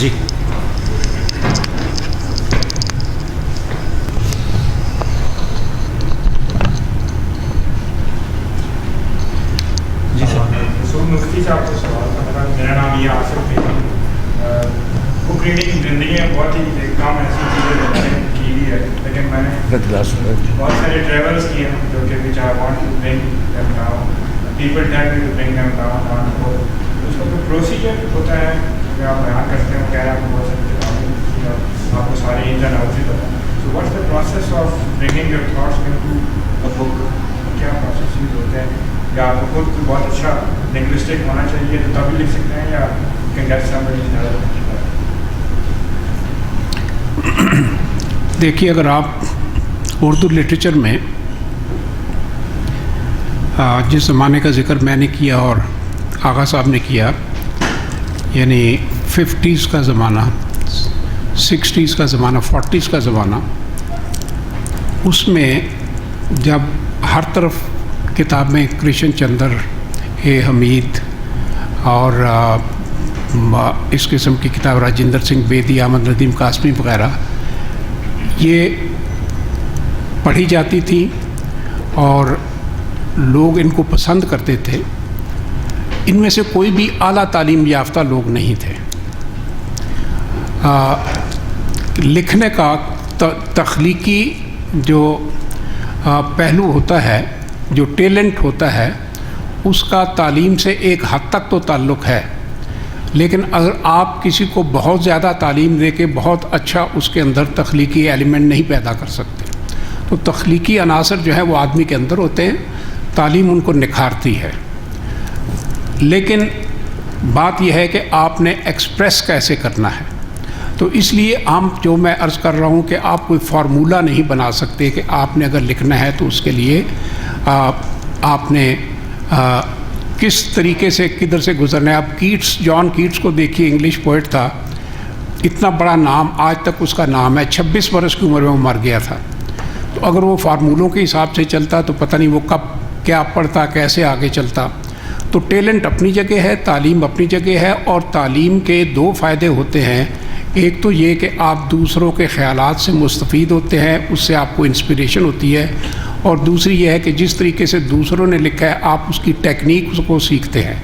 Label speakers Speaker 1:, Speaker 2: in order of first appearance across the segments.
Speaker 1: جی
Speaker 2: مفتی صاحب سے سوال تھا. میرا نام یہ آصف ہے. بک ریڈنگ کی زندگی میں بہت ہی کم ایسی چیزیں جو میں نے کی ہوئی ہے, لیکن میں نے بہت سارے ٹریولس کیے ہیں جو کہ which I want to bring them down. People tell me to bring them down. تو اس کا جو پروسیجر ہوتا ہے جو آپ بیان کرتے ہیں, کیا ہے آپ کو بہت ساری کتابیں آپ کو سارے انز اینڈ آؤٹس ہی پتہ ہے. So what's the process of bringing your thoughts into a book? کیا پروسیس یوز ہوتے ہیں؟ یا آپ کو خود بہت اچھا لنگوسٹک ہونا چاہیے تو تبھی لکھ سکتے ہیں, یا کین گیٹ سمبڈی ہیلپ؟
Speaker 1: دیکھیے, اگر آپ اردو لٹریچر میں جس زمانے کا ذکر میں نے کیا اور آغا صاحب نے کیا, یعنی 50s کا زمانہ, 60s کا زمانہ, 40s کا زمانہ, اس میں جب ہر طرف کتابیں کرشن چندر, اے حمید اور اس قسم کی کتاب راجندر سنگھ بیدی, احمد ندیم قاسمی وغیرہ یہ پڑھی جاتی تھی اور لوگ ان کو پسند کرتے تھے. ان میں سے کوئی بھی اعلیٰ تعلیم یافتہ لوگ نہیں تھے. لکھنے کا تخلیقی جو پہلو ہوتا ہے, جو ٹیلنٹ ہوتا ہے, اس کا تعلیم سے ایک حد تک تو تعلق ہے, لیکن اگر آپ کسی کو بہت زیادہ تعلیم دے کے بہت اچھا اس کے اندر تخلیقی ایلیمنٹ نہیں پیدا کر سکتے. تو تخلیقی عناصر جو ہے وہ آدمی کے اندر ہوتے ہیں, تعلیم ان کو نکھارتی ہے. لیکن بات یہ ہے کہ آپ نے ایکسپریس کیسے کرنا ہے. تو اس لیے جو میں عرض کر رہا ہوں کہ آپ کوئی فارمولہ نہیں بنا سکتے کہ آپ نے اگر لکھنا ہے تو اس کے لیے آپ نے کس طریقے سے کدھر سے گزرنا ہے. آپ کیٹس, جان کیٹس کو دیکھیے, انگلش پوئٹ تھا, اتنا بڑا نام, آج تک اس کا نام ہے, 26 برس کی عمر میں وہ مر گیا تھا. تو اگر وہ فارمولوں کے حساب سے چلتا تو پتہ نہیں وہ کب کیا پڑھتا, کیسے آگے چلتا. تو ٹیلنٹ اپنی جگہ ہے, تعلیم اپنی جگہ ہے, اور تعلیم کے دو فائدے ہوتے ہیں. ایک تو یہ کہ آپ دوسروں کے خیالات سے مستفید ہوتے ہیں, اس سے آپ کو انسپریشن ہوتی ہے, اور دوسری یہ ہے کہ جس طریقے سے دوسروں نے لکھا ہے آپ اس کی ٹیکنیک کو سیکھتے ہیں,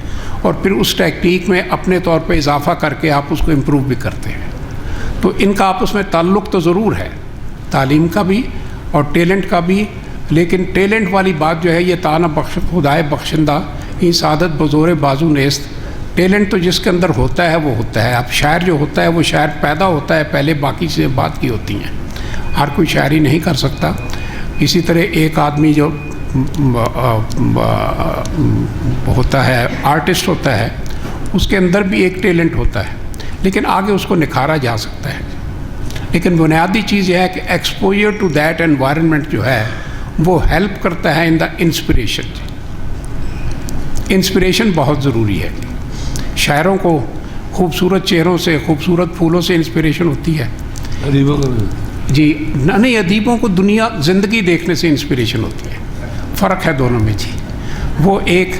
Speaker 1: اور پھر اس ٹیکنیک میں اپنے طور پہ اضافہ کر کے آپ اس کو امپروو بھی کرتے ہیں. تو ان کا آپس میں تعلق تو ضرور ہے, تعلیم کا بھی اور ٹیلنٹ کا بھی. لیکن ٹیلنٹ والی بات جو ہے, یہ تانا بخش خدائے بخشندہ این سعادت بزور بازو نیست. ٹیلنٹ تو جس کے اندر ہوتا ہے وہ ہوتا ہے. اب شاعر جو ہوتا ہے وہ شاعر پیدا ہوتا ہے, پہلے باقی چیزیں بات کی ہوتی ہیں. ہر کوئی شاعری نہیں کر سکتا. اسی طرح ایک آدمی جو ہوتا ہے, آرٹسٹ ہوتا ہے, اس کے اندر بھی ایک ٹیلنٹ ہوتا ہے, لیکن آگے اس کو نکھارا جا سکتا ہے. لیکن بنیادی چیز یہ ہے کہ ایکسپوجر ٹو دیٹ انوائرمنٹ جو ہے وہ ہیلپ کرتا ہے ان دا انسپریشن. انسپریشن بہت ضروری ہے. شاعروں کو خوبصورت چہروں سے, خوبصورت پھولوں سے انسپریشن ہوتی ہے. جی نہیں, ادیبوں کو دنیا زندگی دیکھنے سے انسپریشن ہوتی ہے. فرق ہے دونوں میں جی. وہ ایک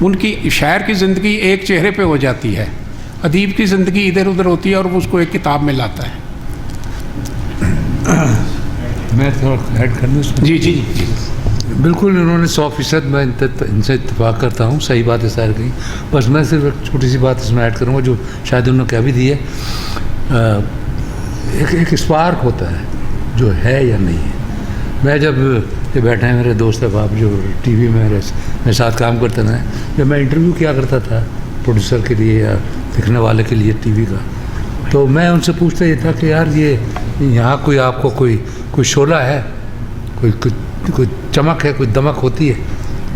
Speaker 1: ان کی شاعر کی زندگی ایک چہرے پہ ہو جاتی ہے, ادیب کی زندگی ادھر ادھر ہوتی ہے, اور وہ اس کو ایک کتاب میں لاتا ہے.
Speaker 3: میں تھوڑا ایڈ کرنا.
Speaker 1: جی جی جی
Speaker 3: بالکل, انہوں نے 100% میں ان سے اتفاق کرتا ہوں, صحیح بات ہے سارے کہیں. بس میں صرف ایک چھوٹی سی بات اس میں ایڈ کروں گا جو شاید انہوں نے کہہ بھی دی ہے. ایک اسپارک ہوتا ہے جو ہے یا نہیں ہے. میں جب یہ بیٹھے ہیں میرے دوست احباب جو ٹی وی میں میرے ساتھ کام کرتے ہیں, جب میں انٹرویو کیا کرتا تھا پروڈیوسر کے لیے یا لکھنے والے کے لیے ٹی وی کا, تو میں ان سے پوچھتا یہ تھا کہ یار یہ یہاں کوئی آپ کو کوئی شعلہ ہے, کوئی چمک ہے, کوئی دمک ہوتی ہے؟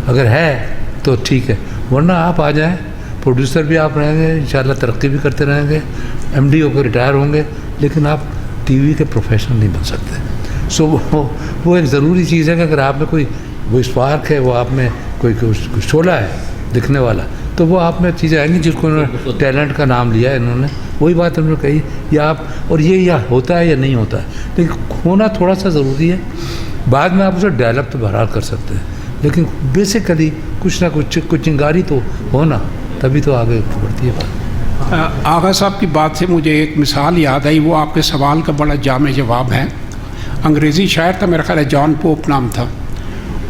Speaker 3: اگر ہے تو ٹھیک ہے, ورنہ آپ آ جائیں. پروڈیوسر بھی آپ رہیں گے, انشاءاللہ ترقی بھی کرتے رہیں گے, ایم ڈی ہو کے ریٹائر ہوں گے, لیکن آپ ٹی وی کے پروفیشنل نہیں بن سکتے. سو وہ ایک ضروری چیز ہے کہ اگر آپ میں کوئی وہ اسپارک ہے, وہ آپ میں کوئی شعلہ ہے دکھنے والا, تو وہ آپ میں چیزیں آئیں گی. جس کو انہوں نے ٹیلنٹ کا نام لیا ہے انہوں نے, وہی بات انہوں نے کہی. یا آپ اور یہ یا ہوتا ہے یا نہیں ہوتا ہے, لیکن ہونا تھوڑا سا ضروری ہے. بعد میں آپ اسے ڈیولپ تو بہرحال کر سکتے ہیں, لیکن بیسیکلی کچھ نہ کچھ چنگاری تو ہونا, تبھی تو آگے بڑھتی ہے بات.
Speaker 1: आगा साहब की बात से मुझे एक मिसाल याद आई, वो आपके सवाल का बड़ा जामे जवाब है। अंग्रेज़ी शायर था, मेरा ख्याल है जॉन पोप नाम था।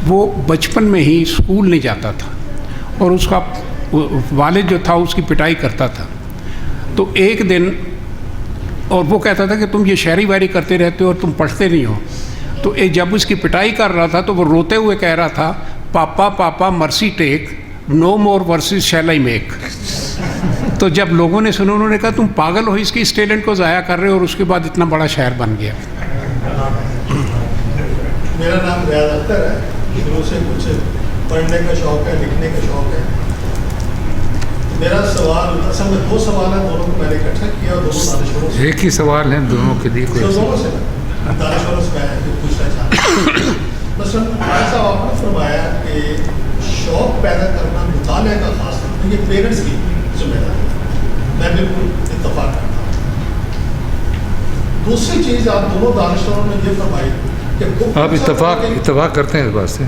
Speaker 1: वो बचपन में ही स्कूल नहीं जाता था और उसका वालिद जो था उसकी पिटाई करता था। तो एक दिन, और वो कहता था कि तुम ये शायरी वायरी करते रहते हो और तुम पढ़ते नहीं हो। तो जब उसकी पिटाई कर रहा था तो वो रोते हुए कह रहा था, papa papa mercy take, no more verses shall I make. तो जब लोगों ने सुना, उन्होंने कहा तुम पागल हो, इसकी इस टैलेंट को ज़ाया कर रहे हो, और उसके बाद इतना बड़ा शायर बन गया।
Speaker 4: मेरा नाम रियाज अख्तर है। शुरू से कुछ पढ़ने का शौक़ है, लिखने का शौक़ है। मेरा सवाल असल में 2 सवाल है, दोनों को मैंने इकट्ठा किया और दोनों दानिशवरों से।
Speaker 3: एक ही सवाल है दोनों के लिए, कोई
Speaker 4: दोनों से दानिशवरों से मैं पूछना चाहता हूँ। मसलन ऐसा आपने फरमाया कि शौक़ पैदा करना मुताले का खास तौर पर ये पेरेंट्स की जिम्मेदारी है, मैं बिल्कुल इत्तफाक करता हूँ। दूसरी चीज़ आप दोनों दानिशवरों ने ये फरमाई कि
Speaker 3: आप इत्तफाक करते हैं इस बात से,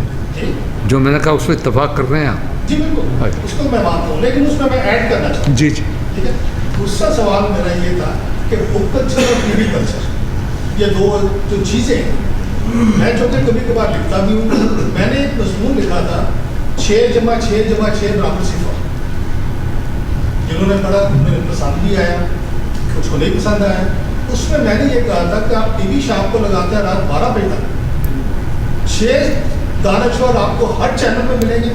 Speaker 3: जो मैंने कहा उस पर इत्तफाक कर रहे हैं आप?
Speaker 4: जी बिल्कुल, उसको मैं मानता हूँ, लेकिन उसमें मैं ऐड करना चाहता हूँ।
Speaker 3: जी जी,
Speaker 4: ठीक है। दूसरा सवाल मेरा ये था कि बुक कल्चर और टीवी कल्चर, ये दो जो चीज़ें हैं, मैं चूँकि कभी कभार लिखता भी हूँ। मैंने एक मजमून लिखा था 6+6+6 बराबर सिफर। जिन्होंने पढ़ा उन्हें पसंद भी आया, कुछ को नहीं पसंद आया। उसमें मैंने ये कहा था कि आप टीवी शाम को लगाते हैं रात 12 बजे तक, 6 दानिशवर आपको हर चैनल पर मिलेंगे,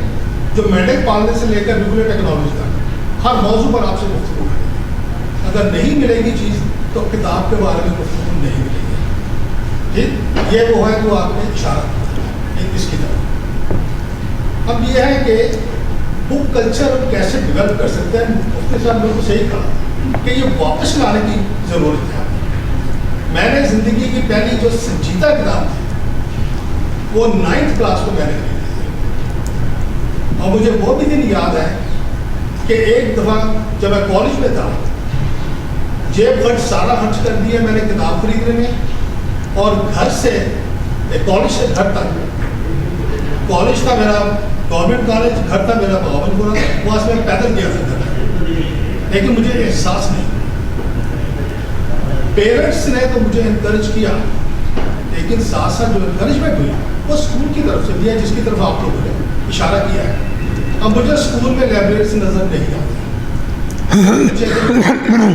Speaker 4: जो मेंढक पालने से लेकर न्यूक्लियर टेक्नोलॉजी तक हर मौजू पर आपसे गुफ्तगू करेंगे। अगर नहीं मिलेगी चीज़ तो किताब के बारे में गुफ्तगू नहीं मिलेगी। ठीक, ये वो है जो आपने इशारा किया इसकी तरफ। अब ये है कि बुक कल्चर कैसे डेवलप कर सकते हैं। मुफ्ती साहब ने तो सही कहा कि ये वापस लाने की ज़रूरत है। मैंने ज़िंदगी की पहली जो संजीदा किताब थी वो 9th क्लास को मैंने खरीदी थी, और मुझे वो भी दिन याद है कि एक दफ़ा जब मैं कॉलेज में था, जेब खर्च सारा खर्च कर दिया मैंने किताब खरीदने में, और घर से कॉलेज से घर तक, कॉलेज था मेरा गवर्नमेंट कॉलेज, घर था मेरा बगावतपुरा, वहाँ से मैं पैदल गया था घर, लेकिन मुझे एहसास नहीं। पेरेंट्स ने तो मुझे इनकरेज किया, लेकिन साथ साथ जो इनकरेजमेंट हुई वो स्कूल की तरफ से दिया, जिसकी तरफ आप लोगों ने इशारा किया है। अब मुझे स्कूल में लाइब्रेरीज नज़र नहीं आती,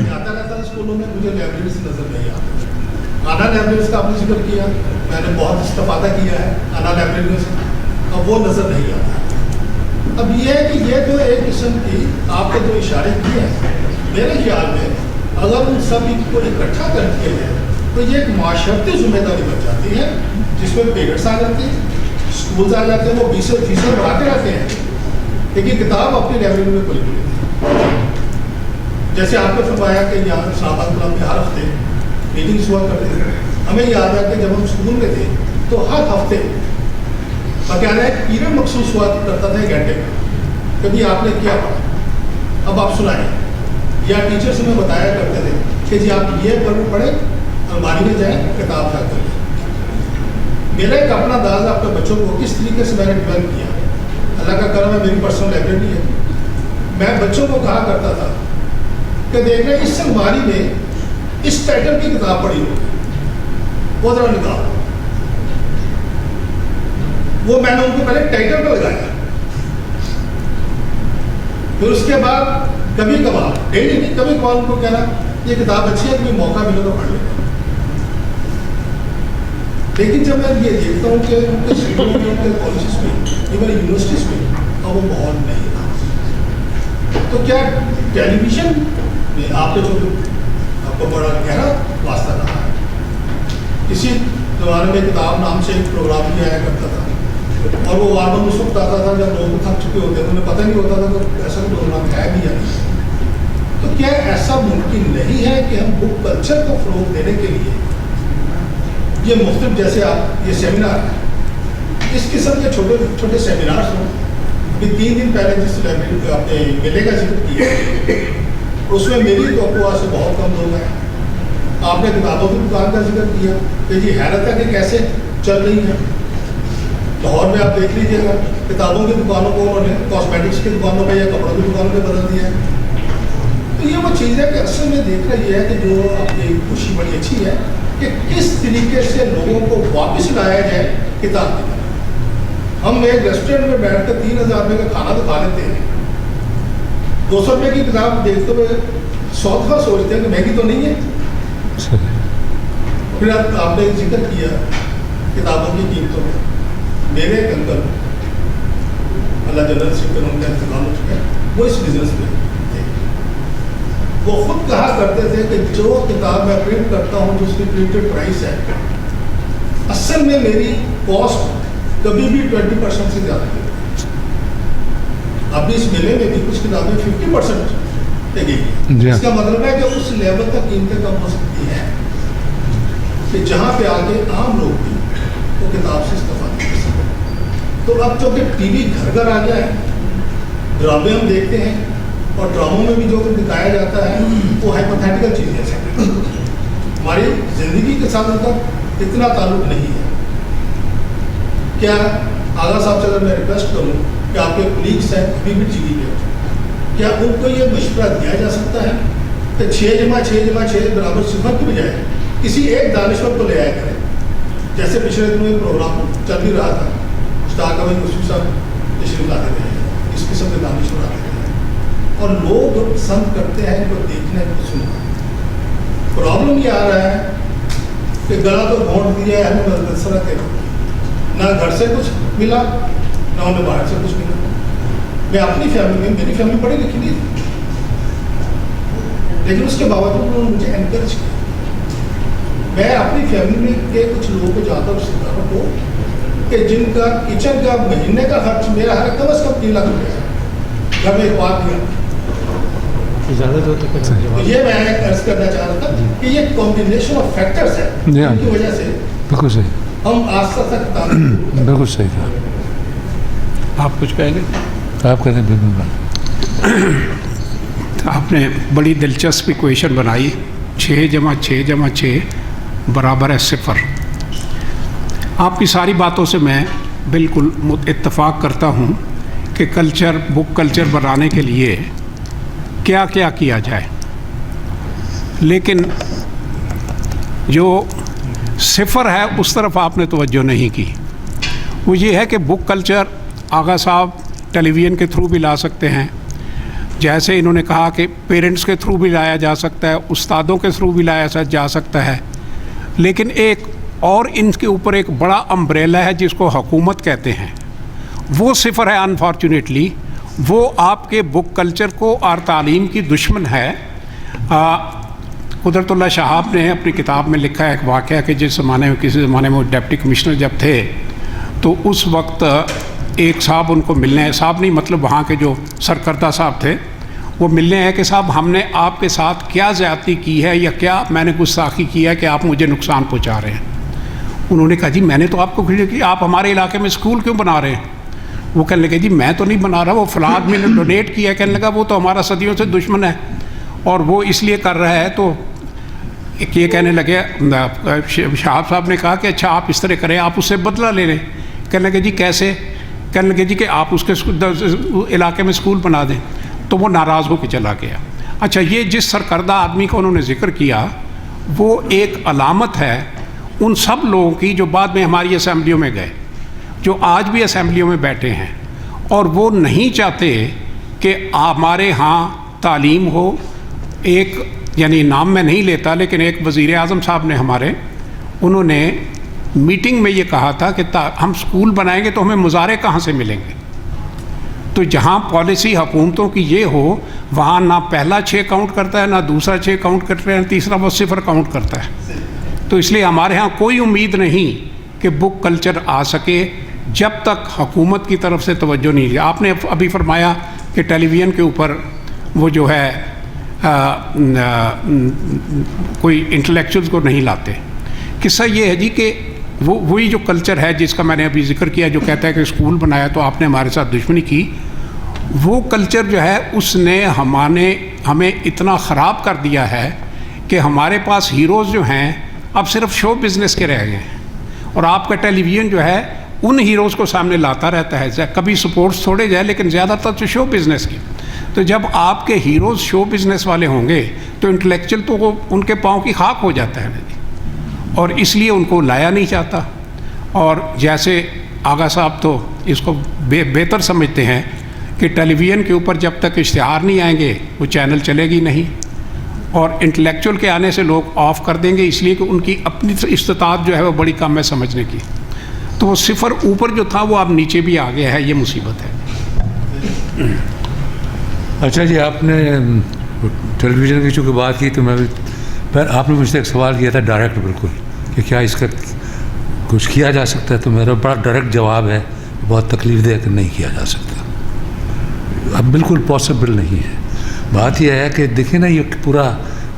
Speaker 4: आता रहता स्कूलों में, मुझे लाइब्रेरीज नज़र नहीं आती। आना लाइब्रेरीज का आपने जिक्र किया, मैंने बहुत इस्तेफादा किया है आना लाइब्रेरी से, अब वो नज़र नहीं आता। अब ये है कि ये जो एक किस्म की आपने जो इशारे किए हैं, मेरे ख्याल में अगर उन सभी को इकट्ठा करते हैं तो ये एक माशरती जिम्मेदारी बन जाती है, जिसमें पेरेंट्स आ जाते हैं, स्कूल्स आ जाते हैं, वो फीसें बढ़ाते रहते हैं, लेकिन किताब अपनी लाइब्रेरी में कोई नहीं मिलती। जैसे आपने फरमाया कि यहाँ इस्लामाबाद क्लब में हर हफ्ते मीटिंग्स हुआ करते थे। हमें याद है कि जब हम स्कूल में थे तो हर हफ्ते बकायदा एक पीरियड मखसूस हुआ करता था 1 घंटे का, कभी आपने क्या पढ़ा, अब आप सुनाएं, या टीचर से में बताया करते थे कि जी आप ये पढ़े, अलमारी में जाएँ, किताब रख कर। मेरा एक अपना अंदाज़ अपने बच्चों को किस तरीके से मैंने डेवलप किया, अल्लाह का करम है, मेरी पर्सनल लाइब्रेरी है। मैं बच्चों को कहा करता था कि देखना इस अलमारी में इस टाइटल की किताब पढ़ी होगी, वो ज़रा निकाल। वो मैंने उनको पहले टाइटल पर लगाया, फिर उसके बाद कभी कभार, डेली नहीं, कभी कभार उनको कहना ये किताब अच्छी है, कभी मौका मिले तो पढ़ लेना। लेकिन जब मैं ये देखता हूँ कि उनके स्कूलों में, उनके कॉलेजेस में, इवन यूनिवर्सिटीज़ में अब वो माहौल नहीं था। तो क्या टेलीविज़न में आपने जो आपको बड़ा गहरा वास्ता रहा है? किसी ज़माने में किताब नाम से एक प्रोग्राम भी आया करता था, और वो वार्मन उस वक्त आता था जब लोग थक चुके होते थे, उन्हें पता नहीं होता था तो ऐसा प्रोग्राम है भी या नहीं। तो क्या ऐसा मुमकिन नहीं है कि हम बुक कल्चर को फ़रोग़ देने के लिए ये मुख्तलिफ, जैसे आप ये सेमिनार है, इस किस्म के छोटे छोटे सेमिनार्स हों? कि 3 दिन पहले जिस लाइब्रेरी पे आपने मेले का जिक्र किया, उसमें मेरी तो से बहुत कम लोग हैं। आपने किताबों की दुकान का जिक्र किया कि जी हैरत है कि कैसे चल रही है। लाहौर में आप देख लीजिएगा, किताबों की दुकानों को उन्होंने कॉस्मेटिक्स की दुकानों पे या कपड़ों की दुकानों पे बदल दिया है। तो تو یہ وہ چیز ہے کہ اصل میں دیکھنا یہ ہے کہ جو آپ کی کوشش بڑی اچھی ہے کہ کس طریقے سے لوگوں کو واپس لایا جائے کتاب کی طرف. ہم ایک ریسٹورینٹ میں بیٹھ کر 3000 روپے کا کھانا تو کھا لیتے ہیں, 200 روپے کی کتاب دیکھتے ہوئے 100 دفعہ سوچتے ہیں کہ مہنگی تو نہیں ہے. پھر آپ نے ذکر کیا کتابوں کی قیمتوں میں. میرے ایک انکل, اللہ جنرل سے ان کا انتقال ہو چکا ہے, وہ اس بزنس میں تھے. وہ خود کہا کرتے تھے کہ جو کتاب میں پرنٹ کرتا ہوں جو اس کی پرنٹڈ پرائس ہے, اصل میں میری کاسٹ کبھی بھی 20% سے زیادہ نہیں. ابھی اس میلے میں بھی کچھ کتابیں 50% لگی ہیں. اس کا مطلب ہے کہ اس لیول تک قیمتیں کم ہو سکتی ہیں کہ جہاں پہ آگے عام لوگ بھی وہ کتاب سے استفادہ کر سکتے. تو اب چونکہ ٹی وی گھر گھر آ گیا ہے, ڈرامے ہم دیکھتے ہیں, اور ڈراموں میں بھی جو دکھایا جاتا ہے وہ ہائپوتھیٹیکل چیزیں ہیں, ہماری زندگی کے ساتھ ان کا اتنا تعلق نہیں ہے. کیا آغا صاحب سے اگر میں ریکویسٹ کروں کہ آپ کے کولیگس ہیں ابھی بھی ٹی وی پہ, کیا ان کو یہ مشورہ دیا جا سکتا ہے کہ 6×6×6 برابر 0 کی بجائے کسی ایک دانشور کو لے آیا کریں, جیسے پچھلے دنوں ایک پروگرام چل بھی رہا تھا, اسٹار کمل مسلم صاحب تشریف لاتے رہے, اس قسم کے دانشور آتے رہے, اور لوگ پسند کرتے ہیں ان کو دیکھنے کو سننا. پرابلم یہ آ رہا ہے کہ گلا تو گھونٹ دیا ہے ہمیں مدرسہ کے, نہ گھر سے کچھ ملا نہ انہیں باہر سے کچھ ملا. میں اپنی فیملی میں, میری فیملی پڑھی لکھی نہیں تھی, لیکن اس کے باوجود انہوں نے مجھے انکریج کیا. میں اپنی فیملی میں کے کچھ لوگوں کو جاتا ہوں سکھاتا ہوں کہ جن کا کچن کا مہینے کا خرچ میرا ہر کم از کم 3 لاکھ روپے ہے, گھر میں ایک بات دیا. یہ میں عرض کرنا چاہ رہا تھا کہ یہ کمبینیشن آف فیکٹرز ہے جن کی وجہ سے
Speaker 3: بالکل صحیح,
Speaker 4: ہم آستہ تک
Speaker 3: بالکل صحیح تھا.
Speaker 1: آپ کچھ کہیں گے؟
Speaker 3: آپ کہتے ہیں بالکل.
Speaker 1: آپ نے بڑی دلچسپ ایکویشن بنائی, 6×6×6 برابر ہے 0. آپ کی ساری باتوں سے میں بالکل اتفاق کرتا ہوں کہ کلچر, بک کلچر بنانے کے لیے کیا کیا کیا جائے, لیکن جو 0 ہے اس طرف آپ نے توجہ نہیں کی. وہ یہ ہے کہ بک کلچر آغا صاحب ٹیلی ویژن کے تھرو بھی لا سکتے ہیں, جیسے انہوں نے کہا کہ پیرنٹس کے تھرو بھی لایا جا سکتا ہے, استادوں کے تھرو بھی لایا جا سکتا ہے, لیکن ایک اور ان کے اوپر ایک بڑا امبریلا ہے جس کو حکومت کہتے ہیں, وہ 0 ہے. انفارچونیٹلی وہ آپ کے بک کلچر کو اور تعلیم کی دشمن ہے. قدرت اللہ شہاب نے اپنی کتاب میں لکھا ہے ایک واقعہ کہ جس زمانے میں, کسی زمانے میں وہ ڈپٹی کمشنر جب تھے تو اس وقت ایک صاحب ان کو ملنے, صاحب نہیں مطلب وہاں کے جو سرکردہ صاحب تھے, وہ ملنے ہیں کہ صاحب ہم نے آپ کے ساتھ کیا زیادتی کی ہے یا کیا میں نے گستاخی کی ہے کہ آپ مجھے نقصان پہنچا رہے ہیں. انہوں نے کہا جی میں نے تو آپ کو کہا کہ آپ ہمارے علاقے میں اسکول کیوں بنا رہے ہیں. وہ کہنے لگے جی میں تو نہیں بنا رہا, وہ فلاں آدمی نے ڈونیٹ کیا ہے. کہنے لگا وہ تو ہمارا صدیوں سے دشمن ہے اور وہ اس لیے کر رہا ہے. تو یہ کہنے لگے, شہاب صاحب نے کہا کہ اچھا آپ اس طرح کریں, آپ اس سے بدلہ لے لیں. کہنے لگے جی کیسے؟ کہنے لگے جی کہ آپ اس کے علاقے میں اسکول بنا دیں. تو وہ ناراض ہو کے چلا گیا. اچھا, یہ جس سرکردہ آدمی کو انہوں نے ذکر کیا وہ ایک علامت ہے ان سب لوگوں کی جو بعد میں ہماری اسمبلیوں میں گئے, جو آج بھی اسمبلیوں میں بیٹھے ہیں, اور وہ نہیں چاہتے کہ ہمارے ہاں تعلیم ہو. ایک یعنی نام میں نہیں لیتا, لیکن ایک وزیر اعظم صاحب نے ہمارے, انہوں نے میٹنگ میں یہ کہا تھا کہ ہم اسکول بنائیں گے تو ہمیں مظاہرے کہاں سے ملیں گے. تو جہاں پالیسی حکومتوں کی یہ ہو وہاں نہ پہلا 6 کاؤنٹ کرتا ہے, نہ دوسرا 6 کاؤنٹ کرتا ہے, تیسرا وہ 0 کاؤنٹ کرتا ہے. تو اس لیے ہمارے ہاں کوئی امید نہیں کہ بک کلچر آ سکے جب تک حکومت کی طرف سے توجہ نہیں لیا. آپ نے ابھی فرمایا کہ ٹیلی ویژن کے اوپر وہ جو ہے کوئی انٹلیکچوئلس کو نہیں لاتے. قصہ یہ ہے جی کہ وہی جو کلچر ہے جس کا میں نے ابھی ذکر کیا, جو کہتا ہے کہ اسکول بنایا تو آپ نے ہمارے ساتھ دشمنی کی, وہ کلچر جو ہے اس نے ہمیں اتنا خراب کر دیا ہے کہ ہمارے پاس ہیروز جو ہیں اب صرف شو بزنس کے رہ گئے ہیں. اور آپ کا ٹیلی ویژن جو ہے ان ہیروز کو سامنے لاتا رہتا ہے, کبھی سپورٹس چھوڑے جائے لیکن زیادہ تر تو شو بزنس کی. تو جب آپ کے ہیروز شو بزنس والے ہوں گے تو انٹلیکچوئل تو وہ ان کے پاؤں کی خاک ہو جاتا ہے نا جی، اور اس لیے ان کو لایا نہیں چاہتا. اور جیسے آغا صاحب تو اس کو بہتر سمجھتے ہیں کہ ٹیلی ویژن کے اوپر جب تک اشتہار نہیں آئیں گے وہ چینل چلے گی نہیں، اور انٹلیکچوئل کے آنے سے لوگ آف کر دیں گے، اس لیے کہ ان کی اپنی استطاعت جو ہے وہ بڑی کم ہے سمجھنے کی. تو وہ صفر اوپر جو تھا وہ اب نیچے بھی آ گیا ہے، یہ مصیبت ہے.
Speaker 3: اچھا جی، آپ نے ٹیلی ویژن کی چونکہ بات کی تو میں بھی آپ نے مجھ سے ایک سوال کیا تھا ڈائریکٹ بالکل کہ کیا اس کا کچھ کیا جا سکتا ہے، تو میرا بڑا ڈائریکٹ جواب ہے بہت تکلیف دہ کہ نہیں کیا جا سکتا. اب بالکل پاسبل نہیں ہے. بات یہ ہے کہ دیکھیں نا، یہ پورا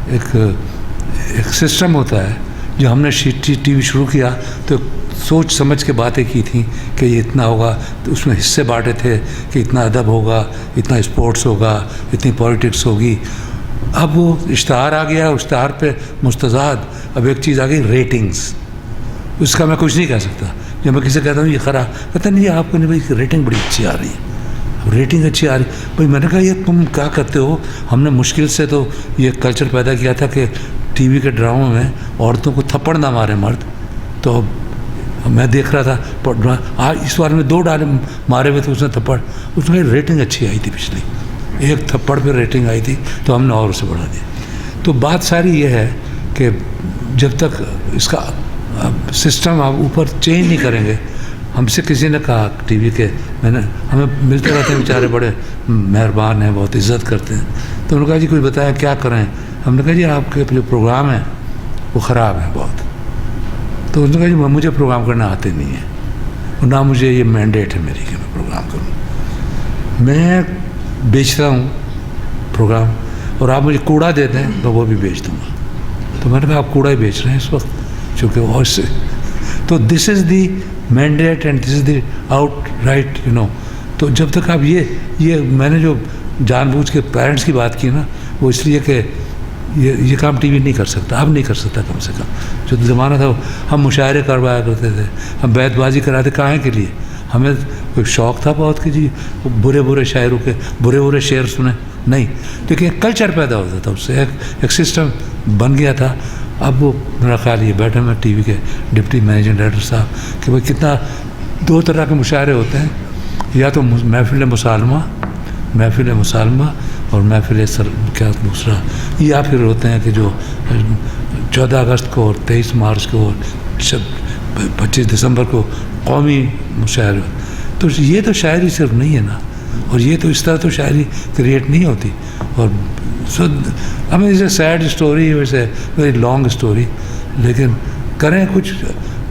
Speaker 3: ایک سسٹم ہوتا ہے. جو ہم نے ٹی وی شروع کیا تو سوچ سمجھ کے باتیں کی تھیں کہ یہ اتنا ہوگا، تو اس میں حصے بانٹے تھے کہ اتنا ادب ہوگا، اتنا اسپورٹس ہوگا، اتنی پولیٹکس ہوگی. اب وہ اشتہار آ گیا، اشتہار پہ مستضاد اب ایک چیز آ گئی ریٹنگز. اس کا میں کچھ نہیں کہہ سکتا. جب میں کسی سے کہتا ہوں یہ خراب، کہتا نہیں آپ کو نہیں بھائی ریٹنگ بڑی اچھی آ رہی ہے، ریٹنگ اچھی آ رہی ہے. بھائی میں نے کہا یہ تم کیا کرتے ہو؟ ہم نے مشکل سے تو یہ کلچر پیدا کیا تھا کہ ٹی وی کے ڈراموں میں عورتوں کو تھپڑ نہ مارے مرد. تو میں دیکھ رہا تھا آج اس بار میں 2 ڈالے مارے ہوئے تھے اس نے تھپڑ، اس میں ریٹنگ اچھی آئی تھی. پچھلی ایک تھپڑ پہ ریٹنگ آئی تھی تو ہم نے اور اسے بڑھا دیا. تو بات ساری یہ ہے کہ جب تک اس کا سسٹم آپ اوپر چینج نہیں کریں گے. ہم سے کسی نے کہا ٹی وی کے، میں نے ہمیں ملتے رہتے ہیں بیچارے، بڑے مہربان ہیں، بہت عزت کرتے ہیں. تو انہوں نے کہا جی کوئی بتایا کیا کریں؟ ہم نے کہا جی آپ کے جو پروگرام ہیں وہ خراب ہیں بہت. تو انہوں نے کہا جی مجھے پروگرام کرنا آتے نہیں ہے، اور نہ مجھے یہ مینڈیٹ ہے میری کہ میں پروگرام کروں. میں بیچتا ہوں پروگرام، اور آپ مجھے کوڑا دے دیں تو وہ بھی بیچ دوں گا. تو میں نے کہا آپ کوڑا ہی بیچ رہے ہیں اس وقت، چونکہ اور سے تو this is the mandate and this is the outright تو جب تک آپ یہ میں نے جو جان بوجھ کے پیرنٹس کی بات کی نا، وہ اس لیے کہ یہ کام ٹی وی نہیں کر سکتا، اب نہیں کر سکتا. کم سے کم جو زمانہ تھا ہم مشاعرے کروایا کرتے تھے، ہم بیت بازی کراتے کہاں کے لیے؟ ہمیں کوئی شوق تھا بہت کہ جی برے شاعروں کے برے شعر سنیں، نہیں. لیکن ایک کلچر پیدا ہوتا تھا، اس سے ایک سسٹم بن گیا تھا. اب وہ میرا خیال یہ بیٹھے میں ٹی وی کے ڈپٹی مینیجنگ ڈائریکٹر صاحب کہ بھائی کتنا 2 طرح کے مشاعرے ہوتے ہیں، یا تو محفل مسالمہ اور محفل کیا دوسرا، یا پھر ہوتے ہیں کہ جو 14 اگست کو اور 23 مارچ کو اور 25 دسمبر کو قومی مشاعرے. تو یہ تو شاعری صرف نہیں ہے نا، اور یہ تو اس طرح تو شاعری کریٹ نہیں ہوتی. اور ہمیں اسے سیڈ اسٹوری، ویسے ویری لانگ اسٹوری، لیکن کریں کچھ.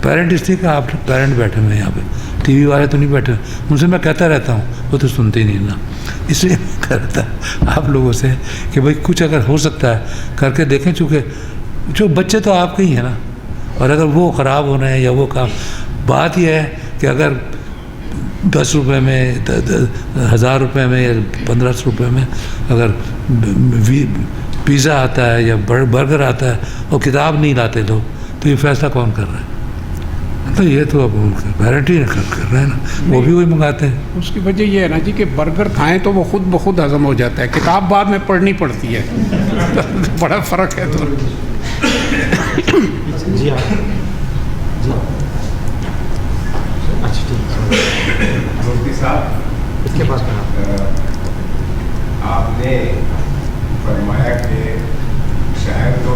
Speaker 3: پیرنٹ اس لیے کہ آپ پیرنٹ بیٹھے ہوئے ہیں یہاں پہ، ٹی وی والے تو نہیں بیٹھے. ان سے میں کہتا رہتا ہوں، وہ تو سنتے ہی نہیں نا. اس لیے میں کہتا آپ لوگوں سے کہ بھائی کچھ اگر ہو سکتا ہے کر کے دیکھیں، چونکہ جو بچے تو آپ کے ہی ہیں نا. اور اگر وہ خراب ہو رہے ہیں یا وہ کام، بات یہ ہے کہ اگر 10 روپے میں 1000 روپے میں یا 1500 روپے میں اگر پیزا آتا ہے یا برگر آتا ہے اور کتاب نہیں لاتے لوگ، تو یہ فیصلہ کون کر رہا ہے؟ تو یہ تو اب پیرنٹ ہی کر رہے ہیں نا، وہ بھی وہی منگاتے ہیں.
Speaker 1: اس کی وجہ یہ ہے نا جی کہ برگر کھائیں تو وہ خود بخود ہضم ہو جاتا ہے، کتاب بعد میں پڑھنی پڑتی ہے. بڑا فرق ہے. تو
Speaker 5: جی اچھا ٹھیک ہے.
Speaker 6: مفتی صاحب،
Speaker 5: اس کے پاس
Speaker 6: آپ نے فرمایا کہ شاعر تو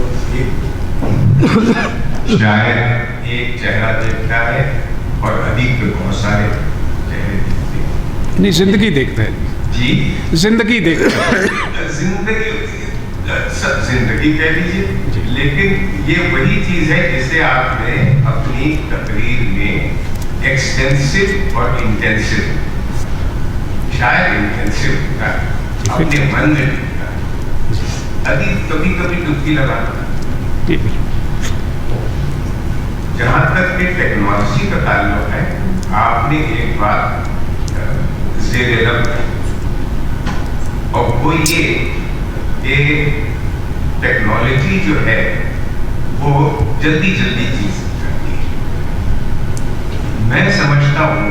Speaker 6: ایک چہرہ دیکھتا ہے اور ادیب پہ بہت سارے چہرے دیکھتے ہیں.
Speaker 1: نہیں، زندگی دیکھتا ہے
Speaker 6: جی،
Speaker 1: زندگی دیکھتا ہے.
Speaker 6: زندگی کہہ لیجیے. لیکن یہ وہی چیز ہے جسے آپ نے اپنی تقریر میں ایکسٹینسو اور انٹینسو، شاید انٹینسو ہوتا ہے اپنے من میں ہوتا ہے، ادیب کبھی کبھی ڈبکی لگاتا ہے. جہاں تک کہ ٹیکنالوجی کا تعلق ہے، آپ نے ایک بات زیر لب کی، اور وہ یہ کہ ٹیکنالوجی جو ہے وہ جلدی چیز کرتی ہے. میں سمجھتا ہوں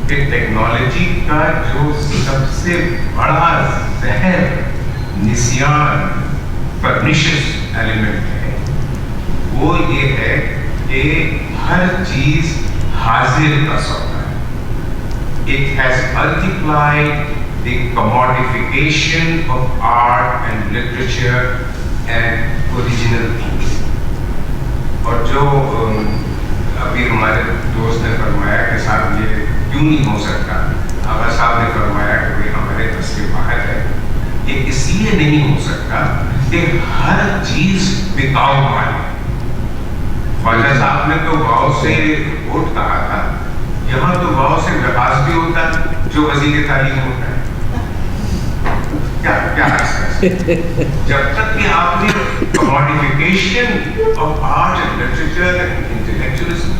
Speaker 6: کہ کہ ٹیکنالوجی کا جو سب سے بڑا زہر نسیان پرنیشس ایلیمنٹ ہے وہ یہ ہے کہ ہر چیز حاضر کا سودا ہے. It has multiplied the commodification of art and literature and original things. اور جو ابھی ہمارے دوست نے فرمایا کہ صاحب یہ کیوں نہیں ہو سکتا, آغا صاحب نے فرمایا کہ بھائی ہمارے بس کے باہر ہے. یہ اس لیے نہیں ہو سکتا کہ ہر چیز بکاؤ مال ہے. خواجہ صاحب نے تو واؤ سے ووٹ کہا تھا, یہاں تو واؤ سے وکاس بھی ہوتا ہے جو وزیر تعلیم ہوتا ہے. کیا جب تک کہ آپ نے commodification of art and literature and intellectualism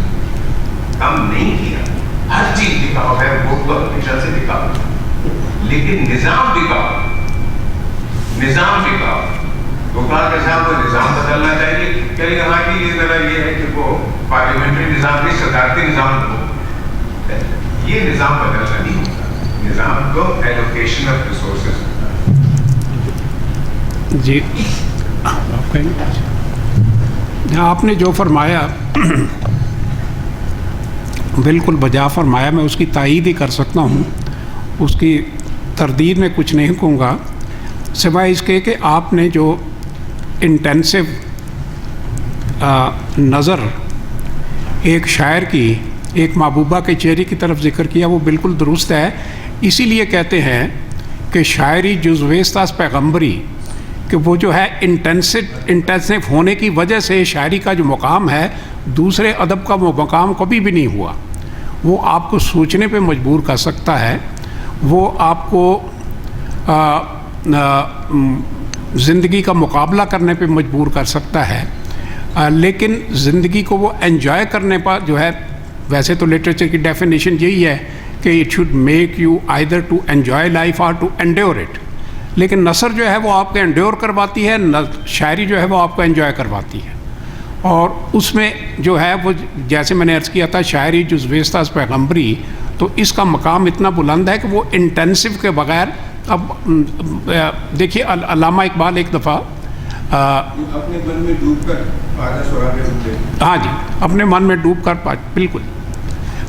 Speaker 6: کم نہیں کیا, ہر چیز بکاؤ ہے, ووٹ تو ہمیشہ سے بکاؤ, لیکن نظام بکاؤ, نظام بکاؤ. گوپال کے صاحب کو نظام بدلنا چاہیے, کہیں کہا کہ یہ ذرا یہ ہے کہ وہ پارلیمنٹری نظام نہیں صدارتی نظام ہو. یہ نظام بدلنا نہیں ہوتا, نظام کو ایلوکیشن آف ریسورسز.
Speaker 1: جی آپ نے جو فرمایا بالکل بجا فرمایا, میں اس کی تائید ہی کر سکتا ہوں, اس کی تردید میں کچھ نہیں کہوں گا سوائے اس کے کہ آپ نے جو انٹینسو نظر ایک شاعر کی ایک محبوبہ کے چہرے کی طرف ذکر کیا وہ بالکل درست ہے. اسی لیے کہتے ہیں کہ شاعری جزویستاس پیغمبری, کہ وہ جو ہے انٹینسو ہونے کی وجہ سے شاعری کا جو مقام ہے دوسرے ادب کا وہ مقام کبھی بھی نہیں ہوا. وہ آپ کو سوچنے پہ مجبور کر سکتا ہے, وہ آپ کو زندگی کا مقابلہ کرنے پہ مجبور کر سکتا ہے, لیکن زندگی کو وہ انجوائے کرنے پر جو ہے, ویسے تو لٹریچر کی ڈیفینیشن یہی ہے کہ it should make you either to enjoy life اور ٹو انڈیور اٹ, لیکن نثر جو ہے وہ آپ کو انڈیور کرواتی ہے, شاعری جو ہے وہ آپ کو انجوائے کرواتی ہے. اور اس میں جو ہے وہ جیسے میں نے عرض کیا تھا شاعری جزویستاس پیغمبری, تو اس کا مقام اتنا بلند ہے کہ وہ انٹینسو کے بغیر. اب دیکھیے علامہ اقبال ایک دفعہ
Speaker 6: اپنے من میں ڈوب کر پاجا سراغے ہوتے ہیں.
Speaker 1: ہاں جی, اپنے من میں ڈوب کر بالکل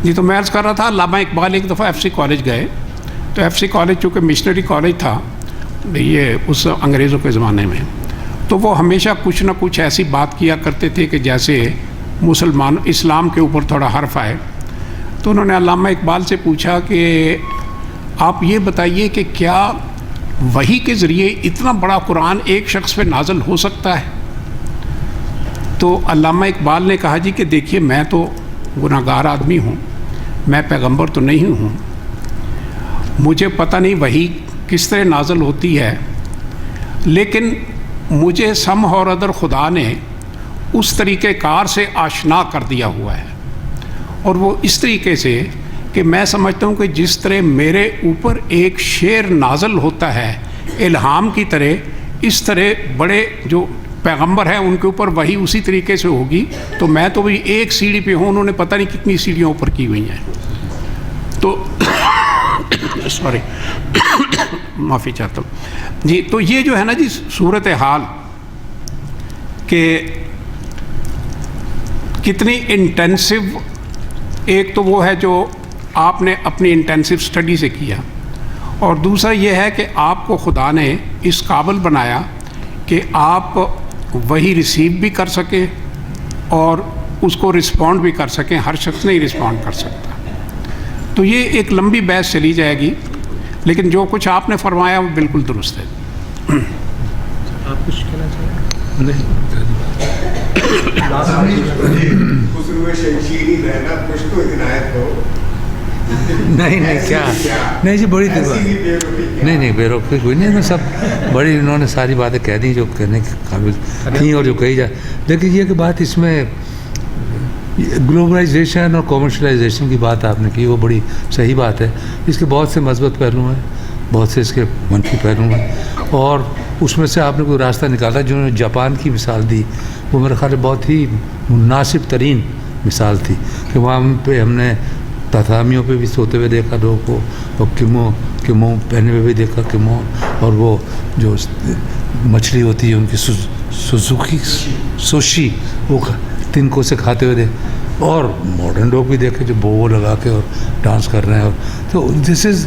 Speaker 1: جی. تو میں عرض کر رہا تھا علامہ اقبال ایک دفعہ ایف سی کالج گئے, تو ایف سی کالج چونکہ مشنری کالج تھا یہ اس انگریزوں کے زمانے میں, تو وہ ہمیشہ کچھ نہ کچھ ایسی بات کیا کرتے تھے کہ جیسے مسلمان اسلام کے اوپر تھوڑا حرف آئے. تو انہوں نے علامہ اقبال سے پوچھا کہ آپ یہ بتائیے کہ کیا وحی کے ذریعے اتنا بڑا قرآن ایک شخص پہ نازل ہو سکتا ہے؟ تو علامہ اقبال نے کہا جی کہ دیکھیے میں تو گناہگار آدمی ہوں, میں پیغمبر تو نہیں ہوں, مجھے پتہ نہیں وحی کس طرح نازل ہوتی ہے, لیکن مجھے سم اور ادر خدا نے اس طریقہ کار سے آشنا کر دیا ہوا ہے, اور وہ اس طریقے سے کہ میں سمجھتا ہوں کہ جس طرح میرے اوپر ایک شعر نازل ہوتا ہے الہام کی طرح, اس طرح بڑے جو پیغمبر ہیں ان کے اوپر وہی اسی طریقے سے ہوگی. تو میں تو بھی ایک سیڑھی پہ ہوں, انہوں نے پتہ نہیں کتنی سیڑھیوں اوپر کی ہوئی ہیں. تو سوری معافی چاہتا ہوں جی. تو یہ جو ہے نا جی صورت حال کہ کتنی انٹینسو, ایک تو وہ ہے جو آپ نے اپنی انٹینسو اسٹڈی سے کیا, اور دوسرا یہ ہے کہ آپ کو خدا نے اس قابل بنایا کہ آپ وہی ریسیو بھی کر سکیں اور اس کو رسپونڈ بھی کر سکیں. ہر شخص نہیں رسپونڈ کر سکتا. تو یہ ایک لمبی بحث چلی جائے گی, لیکن جو کچھ آپ نے فرمایا وہ بالکل درست ہے.
Speaker 5: آپ کچھ کہنا چاہیں گے؟
Speaker 3: نہیں کیا نہیں جی, بڑی نہیں بے روکی کوئی نہیں, سب بڑی انہوں نے ساری باتیں کہہ دی جو کہنے کے قابل تھیں اور جو کہی جائے. لیکن یہ کہ بات اس میں گلوبلائزیشن اور کامرشلائزیشن کی بات آپ نے کی, وہ بڑی صحیح بات ہے. اس کے بہت سے مثبت پہلو ہیں, بہت سے اس کے منفی پہلو ہیں, اور اس میں سے آپ نے کوئی راستہ نکالا. جنہوں نے جاپان کی مثال دی وہ میرے خیال میں بہت ہی مناسب ترین مثال تھی کہ وہاں پہ ہم نے तथामियों पे भी सोते हुए देखा लोगों को, और किमो पहने हुए भी देखा, किमो, और वो जो मछली होती है उनकी सुजुकी सुशी, वो तिनको से खाते हुए देखे, और मॉडर्न लोग भी देखे जो बो लगा के और डांस कर रहे हैं। और तो दिस इज़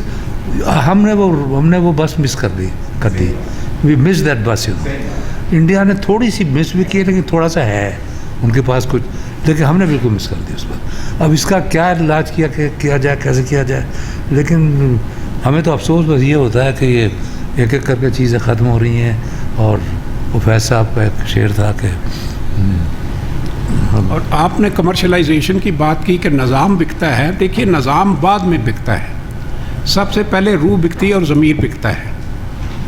Speaker 3: हमने वो बस मिस कर दी वी मिस दैट बस, यू नो। इंडिया ने थोड़ी सी मिस भी की, लेकिन थोड़ा सा है उनके पास कुछ, लेकिन हमने बिल्कुल मिस कर दी उस पर। अब इसका क्या इलाज किया जाए, कैसे किया जाए, लेकिन हमें तो अफसोस बस ये होता है कि ये एक एक करके चीज़ें ख़त्म हो रही हैं। और वो फैज़ साहब का एक शेर था कि
Speaker 1: और आपने कमर्शलाइजेशन की बात की कि निज़ाम बिकता है। देखिए, निज़ाम बाद में बिकता है, सबसे पहले रूह बिकती है और ज़मीर बिकता है।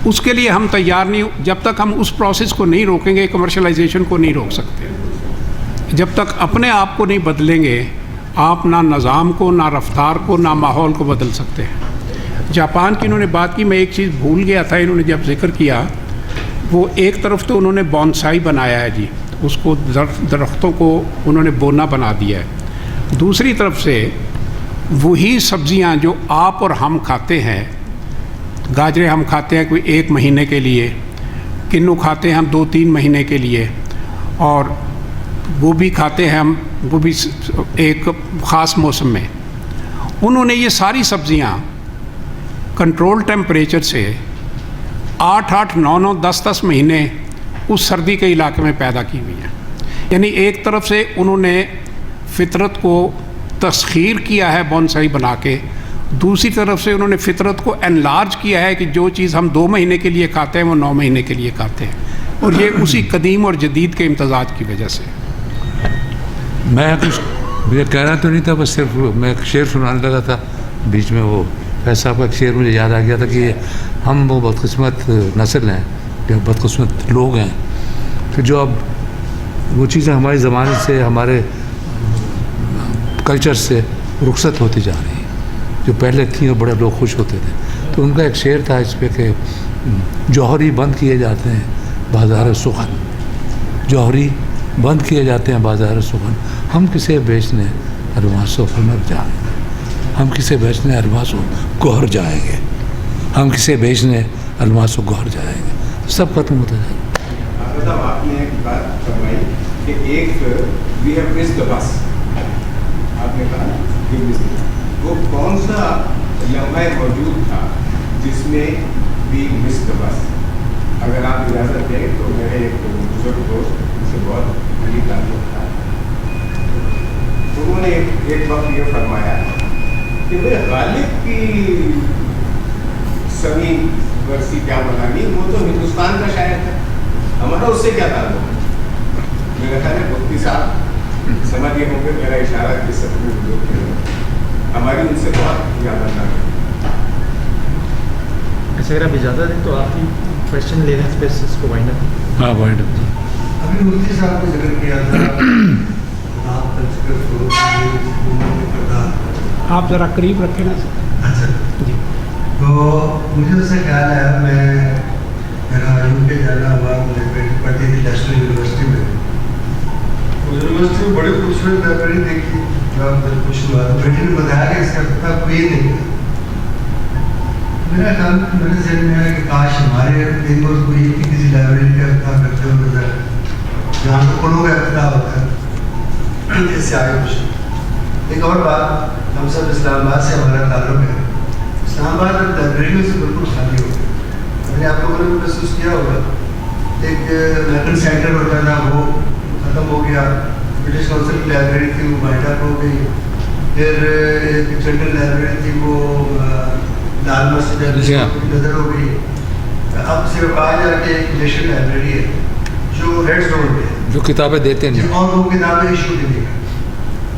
Speaker 1: उसके लिए हम तैयार नहीं, जब तक हम उस प्रोसेस को नहीं रोकेंगे, कमर्शलाइजेशन को नहीं रोक सकते। जब तक अपने आप को नहीं बदलेंगे, आप ना निज़ाम को, ना रफ्तार को, ना माहौल को बदल सकते हैं। जापान की इन्होंने बात की, मैं एक चीज़ भूल गया था, इन्होंने जब जिक्र किया, वो एक तरफ तो उन्होंने बॉन्साई बनाया है जी, उसको दरख्तों को उन्होंने बोना बना दिया है। दूसरी तरफ से वही सब्ज़ियाँ जो आप और हम खाते हैं, गाजरें हम खाते हैं कोई 1 महीने के लिए, किन्नू खाते हैं हम 2-3 महीने के लिए, और गोभी खाते हैं हम, गोभी एक ख़ास मौसम में। उन्होंने ये सारी सब्ज़ियाँ कंट्रोल टेम्परेचर से 8-8, 9-9, 10-10 महीने उस सर्दी के इलाके में पैदा की हुई है। यानी एक तरफ से उन्होंने फितरत को तस्खीर किया है बॉन्साई बना के, दूसरी तरफ से उन्होंने फितरत को एनलार्ज किया है कि जो चीज़ हम 2 महीने के लिए खाते हैं वो 9 महीने के लिए खाते हैं, और ये उसी कदीम और जदीद के इम्तजाज की वजह से।
Speaker 3: मैं कुछ मुझे कहना तो नहीं था, बस सिर्फ मैं एक शेर सुनाने लगा था बीच में। वो फैज़ साहब का एक शेर मुझे याद आ गया था कि हम वो बदकिस्मत नस्ल हैं, जो बदकिस्मत लोग हैं कि जो अब वो चीज़ें हमारे ज़माने से, हमारे कल्चर से रुखसत होती जा रही हैं जो पहले थी, और बड़े लोग खुश होते थे। तो उनका एक शेर था इस पर कि जौहरी बंद किए जाते हैं बाज़ार सुखन, जौहरी बंद किए जाते हैं बाज़ार सुखन, हम किसे बेचने अरवासों हुनर जाएंगे, हम किसे बेचने अरवासों गौहर जाएंगे, हम किसे बेचने अरवासों गौहर जाएंगे, सब खत्म होता जाएगा।
Speaker 6: मतलब आपने एक बात फरमाई कि एक we have missed the bus, आपने कहा कि वो कौन सा लम्हा मौजूद था जिसमें वी मिस्ड द बस? अगर आप इजाज़त दें तो मेरे एक बुजुर्ग दोस्त से बहुत बड़ी ताल्लुक था, तो उन्होंने एक वक्त ये फरमाया कि मेरे गालिब की समी वर्सी क्या बनानी, वो तो हिंदुस्तान का शायर था, हमारा उससे क्या ताल्लुक? मेरा ख्याल है मुफ्ती साहब समझ गए होंगे मेरा इशारा किस सब में, हमारी उनसे बहुत ज़्यादा था।
Speaker 5: ऐसे अगर आप इजाज़त दें तो आपकी क्वेश्चन ले लें स्पेस इसको वाइंड अप।
Speaker 3: हाँ वाइंड अप।
Speaker 7: अभी मुफ्ती साहब ने जिक्र किया था
Speaker 1: आप ज़रा करीब रखें ना।
Speaker 7: अच्छा
Speaker 1: जी,
Speaker 7: तो मुझे उससे ख्याल आया, मेरा यूके जाना हुआ, मुझे बेटी पढ़ती थी नेशनल यूनिवर्सिटी में, यूनिवर्सिटी में बड़ी खूबसूरत लाइब्रेरी देखी, जब मैं खुश हुआ तो बेटी ने बताया कि इसका पता कोई नहीं है। मेरा ख्याल मेरे जहन में है कि काश हमारे दिन को कोई किसी लाइब्रेरी का पता करते हुए नजर, जहाँ पर कुलों का पता होता है, इससे आगे कुछ। एक और बात, हम सब इस्लामाबाद से हमारा ताल्लुक है, इस्लामाबाद लाइब्रेरियों से बिल्कुल खाली हो गया। मैंने आप लोगों ने महसूस किया होगा, एक लैटन सेंटर होता था वो ख़त्म हो गया, ब्रिटिश काउंसिल की लाइब्रेरी थी वो वाइट अप हो गई, फिर एक सेंट्रल लाइब्रेरी थी वो लाल मस्जिद नज़र हो गई। अब सिर्फ आज आके एक नेशनल लाइब्रेरी है जो रेड जोन में है,
Speaker 3: जो किताबें देते हैं
Speaker 7: और वो किताबें इशू भी नहीं करते,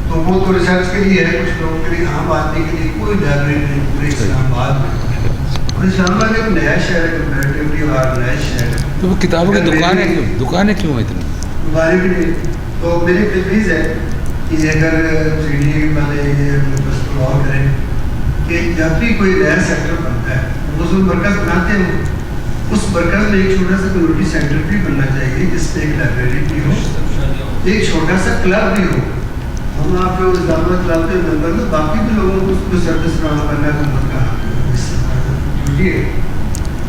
Speaker 7: तो वो तो रिसर्च के लिए है, कुछ लोगों के लिए, आम आदमी के लिए कोई लाइब्रेरी नहीं पूरे इस्लामाबाद में। और इस्लामाबाद एक नया शहर है, कंपैरेटिवली और नया शहर है,
Speaker 3: तो वो किताबों की दुकानें क्यों हैं इतनी?
Speaker 7: दुकानें भी नहीं। तो मेरी प्रेफरेंस है कि अगर सीडी वाले ये और करें कि जब भी कोई नया सेक्टर बनता है तो उसमें मरकज़ बनाते हैं, उस मरकज़ में एक छोटा सा कम्युनिटी सेंटर भी बनना चाहिए जिसमें एक लाइब्रेरी भी हो, एक छोटा सा क्लब भी हो, हम आप लोग इस्लामाबाद क्लब के मेंबर हैं, बाकी भी लोगों को उसको सर्विस करना हुकूमत का ड्यूटी है।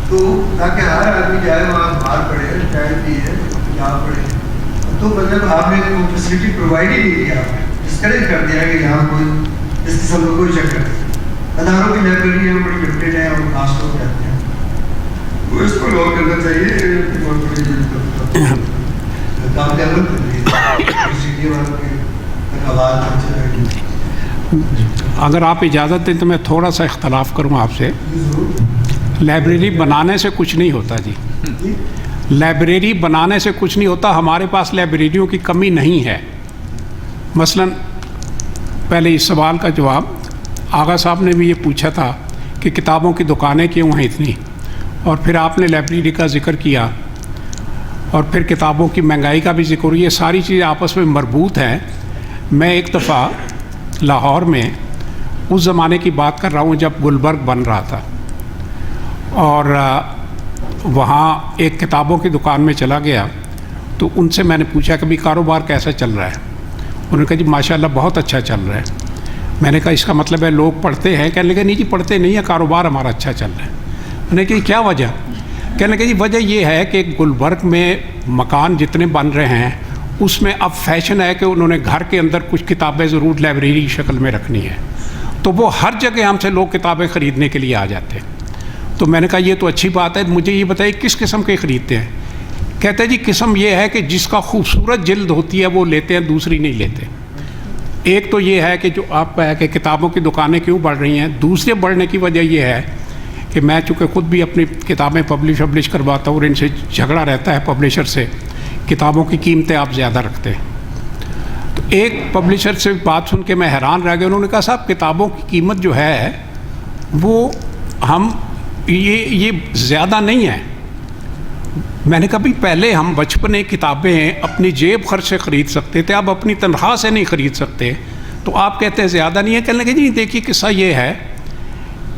Speaker 7: तो ताकि हर आदमी जाए वहाँ बाहर पढ़े, चाय पिए, यहाँ पढ़े। तो मतलब आपने कोई फैसिलिटी प्रोवाइड ही नहीं किया, आपने डिस्करेज कर दिया कि यहाँ कोई इस किस्म का कोई चक्कर नहीं। अदारों की लाइब्रेरी है, बड़ी लिमिटेड है और कास्ट हो जाते हैं, वो इस पर गौर करना चाहिए।
Speaker 1: अगर आप इजाज़त दें तो मैं थोड़ा सा इख्तलाफ करूँ आपसे। लाइब्रेरी बनाने से कुछ नहीं होता जी, लाइब्रेरी बनाने से कुछ नहीं होता। हमारे पास लाइब्रेरियों की कमी नहीं है। मसलन पहले इस सवाल का जवाब आगा साहब ने भी ये पूछा था कि किताबों की दुकानें क्यों हैं इतनी, और फिर आपने लाइब्रेरी का जिक्र किया, और फिर किताबों की महंगाई का भी जिक्र। ये सारी चीज़ें आपस में मरबूत हैं। मैं एक दफ़ा लाहौर में उस ज़माने की बात कर रहा हूँ जब गुलबर्ग बन रहा था, और वहाँ एक किताबों की दुकान में चला गया तो उनसे मैंने पूछा कि भाई कारोबार कैसा चल रहा है। उन्होंने कहा जी माशाल्लाह बहुत अच्छा चल रहा है। मैंने कहा इसका मतलब है लोग पढ़ते हैं? कहने लगे नहीं जी पढ़ते नहीं है, कारोबार हमारा अच्छा चल रहा है। मैंने कहा क्या वजह? कहने लगे जी वजह ये है कि गुलबर्ग में मकान जितने बन रहे हैं उसमें अब फैशन है कि उन्होंने घर के अंदर कुछ किताबें ज़रूर लाइब्रेरी की शक्ल में रखनी है, तो वो हर जगह हमसे लोग किताबें ख़रीदने के लिए आ जाते हैं। तो मैंने कहा ये तो अच्छी बात है, मुझे ये बताइए किस किस्म के ख़रीदते हैं? कहते हैं जी किस्म ये है कि जिसका खूबसूरत जिल्द होती है वो लेते हैं, दूसरी नहीं लेते। एक तो ये है कि जो आपका है कि किताबों की दुकानें क्यों बढ़ रही हैं। दूसरे बढ़ने की वजह ये है कि मैं चूँकि ख़ुद भी अपनी किताबें पब्लिश करवाता हूँ और इनसे झगड़ा रहता है पब्लिशर से, किताबों की कीमतें आप ज़्यादा रखते हैं। तो एक पब्लिशर से बात सुन के मैं हैरान रह गया। उन्होंने कहा साहब किताबों की कीमत जो है वो हम ये ज़्यादा नहीं है। मैंने कहा भाई पहले हम बचपने किताबें अपनी जेब खर्च से ख़रीद सकते थे, अब अपनी तनख्वाह से नहीं ख़रीद सकते, तो आप कहते हैं ज़्यादा नहीं है। कहने लगे जी देखिए किस्सा ये है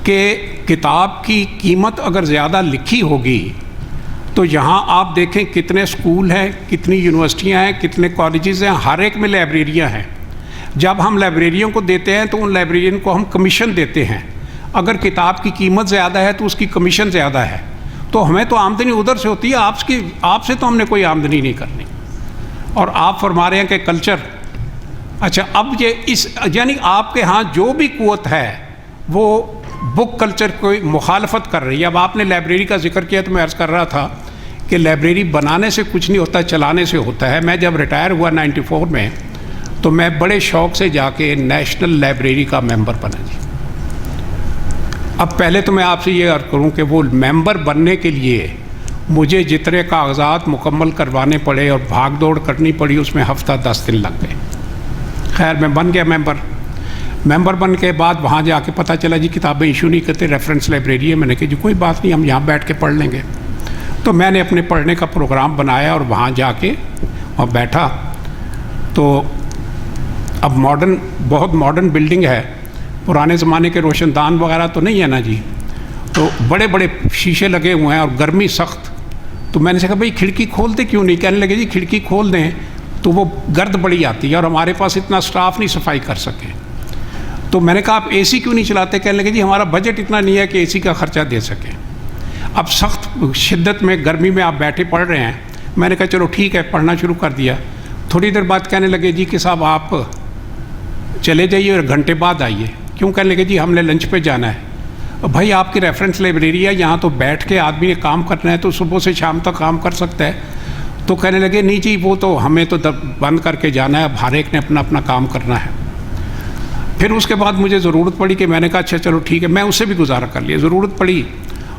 Speaker 1: कि किताब की कीमत अगर ज़्यादा लिखी होगी तो यहाँ आप देखें कितने स्कूल हैं, कितनी यूनिवर्सिटियाँ हैं, कितने कॉलेजेस हैं, हर एक में लाइब्रेरियाँ हैं। जब हम लाइब्रेरियों को देते हैं तो उन लाइब्रेरियन को हम कमीशन देते हैं। अगर किताब की कीमत ज़्यादा है तो उसकी कमीशन ज़्यादा है, तो हमें तो आमदनी उधर से होती है, आपसे तो हमने कोई आमदनी नहीं करनी। और आप फरमा रहे हैं कि कल्चर, अच्छा अब ये इस यानी आपके यहाँ जो भी कुव्वत है वो बुक कल्चर कोई मुखालफत कर रही है। अब आपने लाइब्रेरी का जिक्र किया तो मैं अर्ज़ कर रहा था कि लाइब्रेरी बनाने से कुछ नहीं होता, चलाने से होता है। मैं जब रिटायर हुआ 94 में तो मैं बड़े शौक़ से जाके नेशनल लाइब्रेरी का मेंबर बना जी। अब पहले तो मैं आपसे ये अर्ज़ करूँ कि वो मेंबर बनने के लिए मुझे जितने कागजात मुकम्मल करवाने पड़े और भाग दौड़ करनी पड़ी उसमें हफ्ता 10 दिन लग गए। खैर मैं बन गया मेंबर बन के बाद वहाँ जाके पता चला जी किताबें इशू नहीं करते, रेफरेंस लाइब्रेरी है। मैंने कहा जी कोई बात नहीं, हम यहाँ बैठ के पढ़ लेंगे। तो मैंने अपने पढ़ने का प्रोग्राम बनाया और वहाँ जाके और बैठा। तो अब बहुत मॉडर्न बिल्डिंग है, पुराने ज़माने के रोशनदान वगैरह तो नहीं है ना जी, तो बड़े बड़े शीशे लगे हुए हैं और गर्मी सख्त। तो मैंने कहा भाई खिड़की खोलते क्यों नहीं? कहने लगे जी खिड़की खोल दें तो वो गर्द बड़ी आती है और हमारे पास इतना स्टाफ नहीं सफाई कर सके। तो मैंने कहा आप एसी क्यों नहीं चलाते? कहने लगे जी हमारा बजट इतना नहीं है कि एसी का ख़र्चा दे सकें। अब सख्त शिद्दत में गर्मी में आप बैठे पढ़ रहे हैं। मैंने कहा चलो ठीक है, पढ़ना शुरू कर दिया। थोड़ी देर बाद कहने लगे जी कि साहब आप चले जाइए और घंटे बाद आइए। क्यों? कहने लगे जी हमने लंच पे जाना है। भाई आपकी रेफरेंस लाइब्रेरी है, यहाँ तो बैठ के आदमी ने काम करना है तो सुबह से शाम तक काम कर सकता है। तो कहने लगे नहीं जी वो तो हमें तो बंद करके जाना है, अब हर एक ने अपना अपना काम करना है। फिर उसके बाद मुझे ज़रूरत पड़ी कि मैंने कहा अच्छा चलो ठीक है, मैं उससे भी गुजारा कर लिया। ज़रूरत पड़ी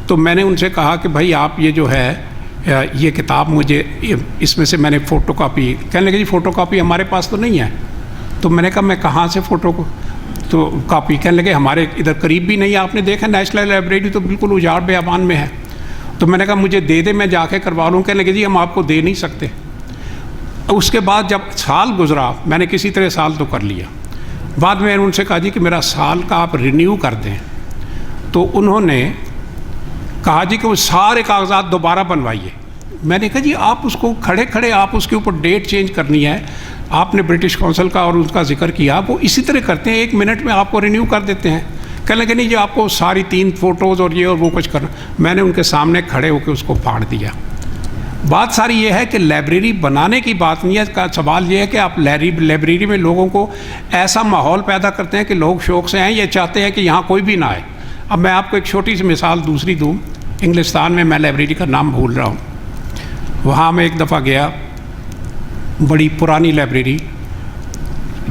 Speaker 1: तो मैंने उनसे कहा कि भाई आप ये जो है ये किताब मुझे इसमें से मैंने फ़ोटो कापी। कहने लगे जी फ़ोटो कापी हमारे पास तो नहीं है। तो मैंने कहा मैं कहाँ से फ़ोटो तो कापी? कहने लगे हमारे इधर करीब भी नहीं है, आपने देखा नेशनल लाइब्रेरी तो बिल्कुल उजाड़ बेआबान में है। तो मैंने कहा मुझे दे दे, मैं जाके करवा लूँ। कहने लगे जी हम आपको दे नहीं सकते। उसके बाद जब साल गुजरा मैंने किसी तरह साल तो कर लिया। बाद में उनसे कहा जी कि मेरा साल का आप रिन्यू कर दें। तो उन्होंने कहा जी कि वो सारे कागजात दोबारा बनवाइए। मैंने कहा जी आप उसको खड़े खड़े आप उसके ऊपर डेट चेंज करनी है, आपने ब्रिटिश काउंसिल का और उसका जिक्र किया, वो इसी तरह करते हैं, 1 मिनट में आपको रिन्यू कर देते हैं। कहने लगे नहीं जी आपको सारी 3 फ़ोटोज़ और ये और वो कुछ करना। मैंने उनके सामने खड़े होकर उसको फाड़ दिया। बात सारी ये है कि लाइब्रेरी बनाने की बात नहीं है, का सवाल ये है कि आप लाइब्रेरी में लोगों को ऐसा माहौल पैदा करते हैं कि लोग शौक़ से आएँ, ये चाहते हैं कि यहाँ कोई भी ना आए। अब मैं आपको एक छोटी सी मिसाल दूसरी दूँ। इंग्लिस्तान में, मैं लाइब्रेरी का नाम भूल रहा हूँ, वहाँ मैं एक दफ़ा गया, बड़ी पुरानी लाइब्रेरी,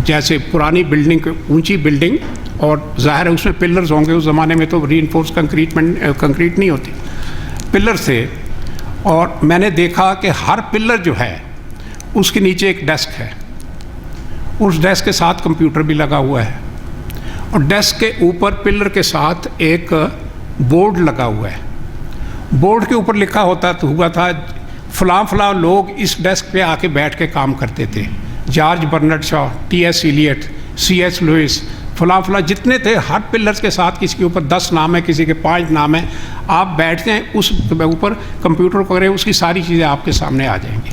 Speaker 1: जैसे पुरानी बिल्डिंग, ऊंची बिल्डिंग, और ज़ाहिर है उसमें पिलर्स होंगे, उस ज़माने में तो रीइंफोर्स कंक्रीट नहीं होती, पिलर से। और मैंने देखा कि हर पिलर जो है उसके नीचे एक डेस्क है, उस डेस्क के साथ कंप्यूटर भी लगा हुआ है, और डेस्क के ऊपर पिलर के साथ एक बोर्ड लगा हुआ है। बोर्ड के ऊपर लिखा हुआ था फ़लाँ फ़लाँ लोग इस डेस्क पे आके बैठ के काम करते थे, George Bernard Shaw, T.S. Eliot, C.S. Lewis, फ़लाँ फ़लाँ जितने थे, हर पिलर्स के साथ किसी के ऊपर 10 नाम है, किसी के 5 नाम है। आप बैठते हैं उस ऊपर, कंप्यूटर करें, उसकी सारी चीज़ें आपके सामने आ जाएंगी,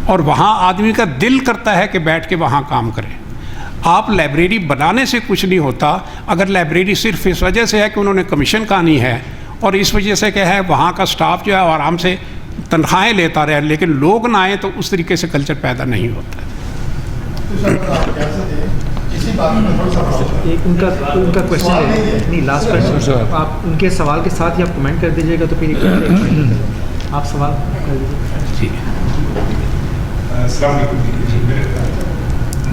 Speaker 1: और वहाँ आदमी का दिल करता है कि बैठ के वहाँ काम करें। आप लाइब्रेरी बनाने से कुछ नहीं होता। अगर लाइब्रेरी सिर्फ इस वजह से है कि उन्होंने कमीशन कहानी है, और इस वजह से क्या है वहाँ का स्टाफ जो है आराम से तनख्वाहें लेता रहे, लेकिन लोग ना आए, तो उस तरीके से कल्चर पैदा नहीं होता है।
Speaker 5: एक उनका क्वेश्चन है, नहीं लास्ट क्वेश्चन, आप उनके सवाल के साथ ही आप कमेंट कर दीजिएगा, तो फिर आप सवाल कर दीजिए।
Speaker 1: जी
Speaker 2: अस्सलाम वालेकुम।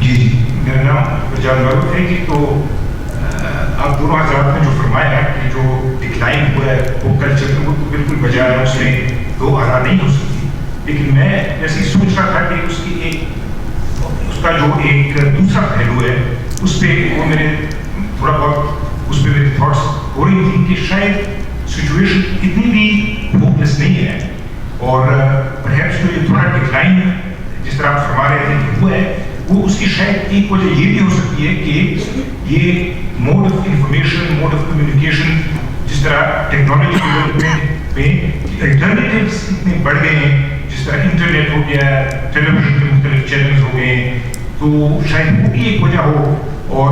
Speaker 2: जी मेरा नाम जानवर है जी। तो आप दोनों हज़रात ने जो फरमाया है कि जो डिक्लाइन हुआ है वो कल्चर में, वो बिल्कुल बजाय है, उसमें दो आरा नहीं हो सकती। लेकिन मैं ऐसे ही सोच रहा था कि उसका जो एक दूसरा पहलू है, उस पर वो मेरे थोड़ा बहुत उस पर मेरे थॉट्स हो रही थी कि शायद सिचुएशन इतनी भी होपलेस नहीं है, और परहैप्स जो ये थोड़ा डिक्लाइन जिस तरह आप फरमा रहे थे कि हुआ है, वो उसकी शायद एक वजह ये भी हो सकती है कि ये mode of information, mode of communication, जिस तरह टेक्नोलॉजी डेवलपमेंट में अल्टरनेटिव्स इतने बढ़ गए हैं, जिस तरह इंटरनेट हो गया, टेलीविजन के मुख्तलिफ चैनल्स हो गए, तो शायद वो भी एक वजह हो। और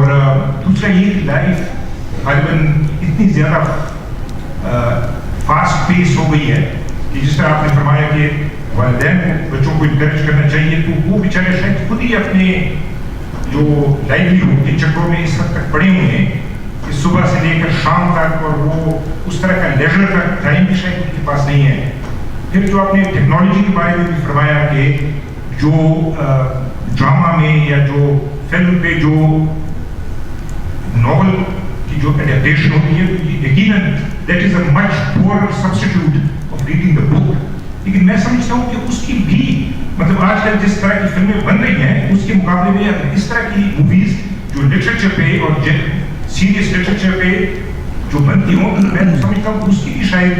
Speaker 2: दूसरा ये कि लाइफ गालिबन इतनी ज़्यादा फास्ट पेस हो गई है कि जिस तरह आपने फरमाया कि वालिदैन को बच्चों को इंकरेज करना चाहिए, तो वो बेचारे शायद खुद ही अपने जो लाइवलीहुड के चक्रों में इस हद तक पड़े हुए हैं कि सुबह से लेकर शाम तक, और वो उस तरह का लेजर का टाइम भी शायद उनके पास नहीं है। फिर जो आपने टेक्नोलॉजी के बारे में भी फरमाया कि जो ड्रामा में या जो फिल्म पे जो नॉवल की जो एडेप्टेशन होती है, यकीनन that is a much poor substitute of reading the book. लेकिन मैं समझता हूँ कि उसकी भी मतलब आजकल जिस तरह की फिल्में बन रही हैं, उसके मुकाबले में इस तरह की मूवीज जो लिटरेचर पे और सीरियस लिटरेचर पे जो बनती हों, तो मैं समझता हूँ उसकी भी शायद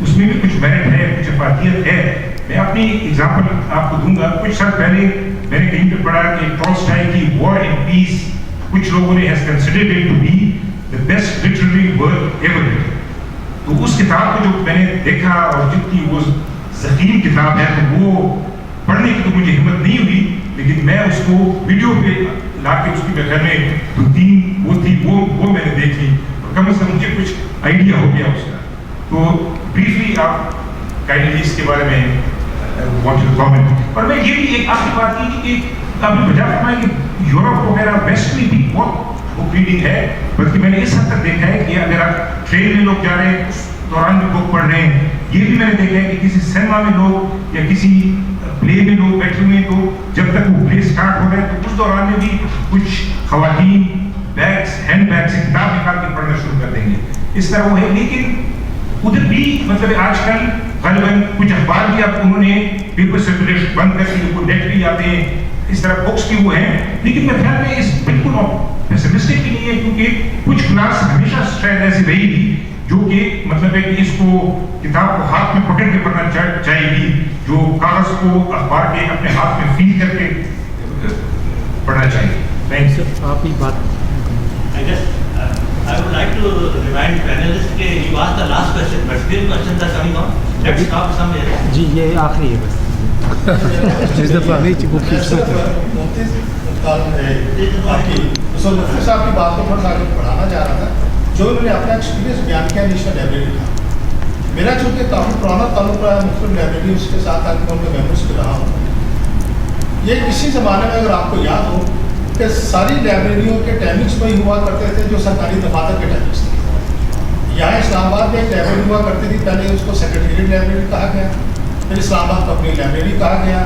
Speaker 2: उसमें भी कुछ मेरिट है, कुछ अफादियत है। मैं अपनी एग्जाम्पल आपको दूंगा। कुछ साल पहले मैंने कहीं पे पढ़ा कि टॉल्स्टॉय की वॉर एंड पीस कुछ लोगों ने has considered it to be the best literary work ever written. तो उस किताब को जो मैंने देखा, और जितनी वो ज़ख़ीम किताब है, तो वो पढ़ने की तो मुझे हिम्मत नहीं हुई, लेकिन मैं उसको वीडियो पे ला के उसकी मेरे घर में 2-3 वो थी, वो मैंने देख ली, और कम से कम मुझे कुछ आइडिया हो गया उसका। तो ब्रीफली आप काइंडली इसके बारे में वांट टू कमेंट। और मैं ये भी एक आखिरी बात की कि आपने बजा फरमाया कि यूरोप वगैरह वेस्ट में भी बहुत बुक रीडिंग है, बल्कि मैंने इस हद तक देखा है कि अगर आप ट्रेन में लोग जा रहे हैं उस दौरान भी बुक पढ़ रहे हैं। ये भी मैंने देखा है कि किसी सिनेमा में लोग या किसी प्ले में लोग बैठे हुए हैं, तो जब तक वो प्ले स्टार्ट हो गया तो उस दौरान में भी कुछ खवातीन बैग्स, हैंड बैग से किताब निकाल के पढ़ना शुरू कर देंगे। इस तरह वो है। लेकिन उधर भी मतलब आजकल गालिबन कुछ अखबार भी अब उन्होंने पेपर सर्कुलेशन बंद कर दी, नेट भी आते हैं, इस तरह बुक्स की वो है। लेकिन मेरे ख्याल में इस बिल्कुल पेसिमिस्टिक भी नहीं है, क्योंकि कुछ क्लास हमेशा शायद ऐसी रहेगी जो कि मतलब है कि इसको किताब को हाथ में पकड़ के पढ़ना चाहेगी, जो कागज को अखबार के अपने हाथ में फील करके पढ़ना चाहिए। थैंक्स।
Speaker 5: आप ही बात
Speaker 8: I would like to to remind panelists that you asked the last question, but still questions are coming on. Let's stop somewhere.
Speaker 5: जी ये आखिरी है बस
Speaker 3: जिस दफ़ा
Speaker 4: मुफ्ती साहब की बात को थोड़ा सा आगे बढ़ाना चाह रहा था। जो उन्होंने अपना एक्सपीरियंस बयान किया नेशनल लाइब्रेरी का, मेरा चूँकि काफ़ी पुराना ताल्लुक रहा है मुख्तलिफ लाइब्रेरीज के साथ, ताकि मैं उनके मेम्बर्स भी रहा हूँ। ये किसी ज़माने में अगर आपको याद हो कि सारी लाइब्रेरियों के टाइमिंग्स में ही हुआ करते थे जो सरकारी दफातर के टाइमिंग्स थे। यहाँ इस्लामाबाद में एक लाइब्रेरी हुआ करती थी, पहले उसको सेक्रेटेरिएट लाइब्रेरी कहा गया, फिर इस्लामाबाद को अपनी लाइब्रेरी कहा गया,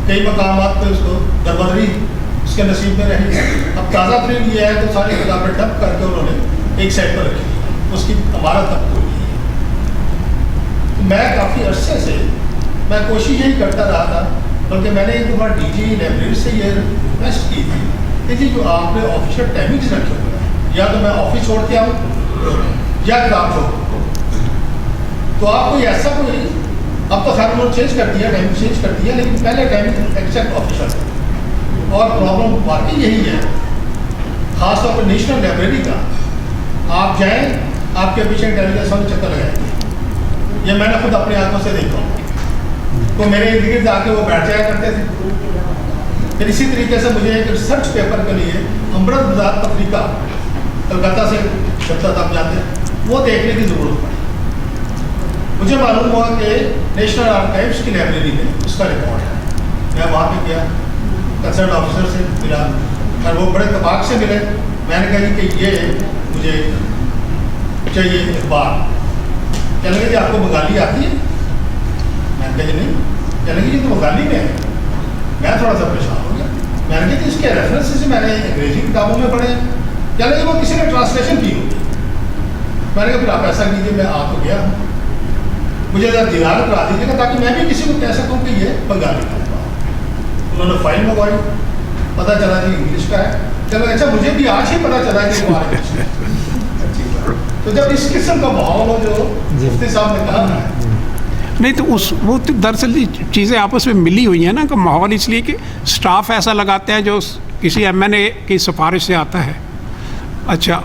Speaker 4: कई मकामात पर उसको दरबदरी उसके नसीब में रही। अब ताज़ा तरीन ये है तो सारी किताबें डब करके उन्होंने एक साइड पर रखी, उसकी इमारत तक तोड़ दी। मैं काफ़ी अरसे से मैं कोशिश यही करता रहा था, बल्कि मैंने एक बार डीजी लाइब्रेरी से ये रिक्वेस्ट की थी कि जी जो आपने ऑफिशियल टाइमिंग्स रखे हुए हैं, या तो मैं ऑफिस छोड़ के आऊँ या किताब छोड़, तो आप कोई ऐसा कोई, अब तो खैर उन्होंने चेंज कर दिया, टाइमिंग चेंज कर दिया, लेकिन पहले टाइमिंग एक्सेप्ट ऑफिशियल। और प्रॉब्लम वाकई यही है, ख़ासतौर पर नेशनल लाइब्रेरी का। आप जाएँ, आपके पीछे इंटेलिजेंस वाले चक्कर लगाएंगे, ये मैंने खुद अपनी आंखों से देखा। तो मेरे इर्द गिर्द आके वो बैठ जाया करते थे। फिर इसी तरीके से मुझे एक रिसर्च पेपर के लिए अमृत बाजार पत्रिका कलकत्ता से जब तक जाते हैं वो देखने की ज़रूरत पड़ी। मुझे मालूम हुआ कि नेशनल आर्काइव्स की लाइब्रेरी में उसका रिकॉर्ड है। मैं वहाँ पे गया, कंसर्न ऑफिसर से मिला और वो बड़े तबाक से मिले। मैंने कहा कि ये मुझे चाहिए अखबार। कहने लगे कि आपको बंगाली आती है? मैंने कहा नहीं। कहने लगे कि तो बंगाली में है। मैं थोड़ा सा परेशान हो गया। मैंने कहा कि इसके रेफरेंसेस मैंने अंग्रेजी किताबों में पढ़े हैं। कहने लगे वो किसी ने ट्रांसलेशन की होगी। मैंने कहा फिर आप ऐसा कीजिए, मैं आ तो गया हूँ, मुझे ज़रा दीदार करा दीजिएगा ताकि मैं भी किसी को कह सकूँ कि ये बंगाली का है। उन्होंने फाइल मंगवाई, पता चला कि इंग्लिश का है। चलो अच्छा, मुझे भी आज ही पता चला कि वो इंग्लिश है। तो जब इस किस्म का माहौल हो जो मुफ्ती साहब ने कहा है,
Speaker 1: नहीं तो वो तो दरअसल चीज़ें आपस में मिली हुई हैं ना, कि माहौल इसलिए कि स्टाफ ऐसा लगाते हैं जो किसी एमएनए की सिफारिश से आता है। अच्छा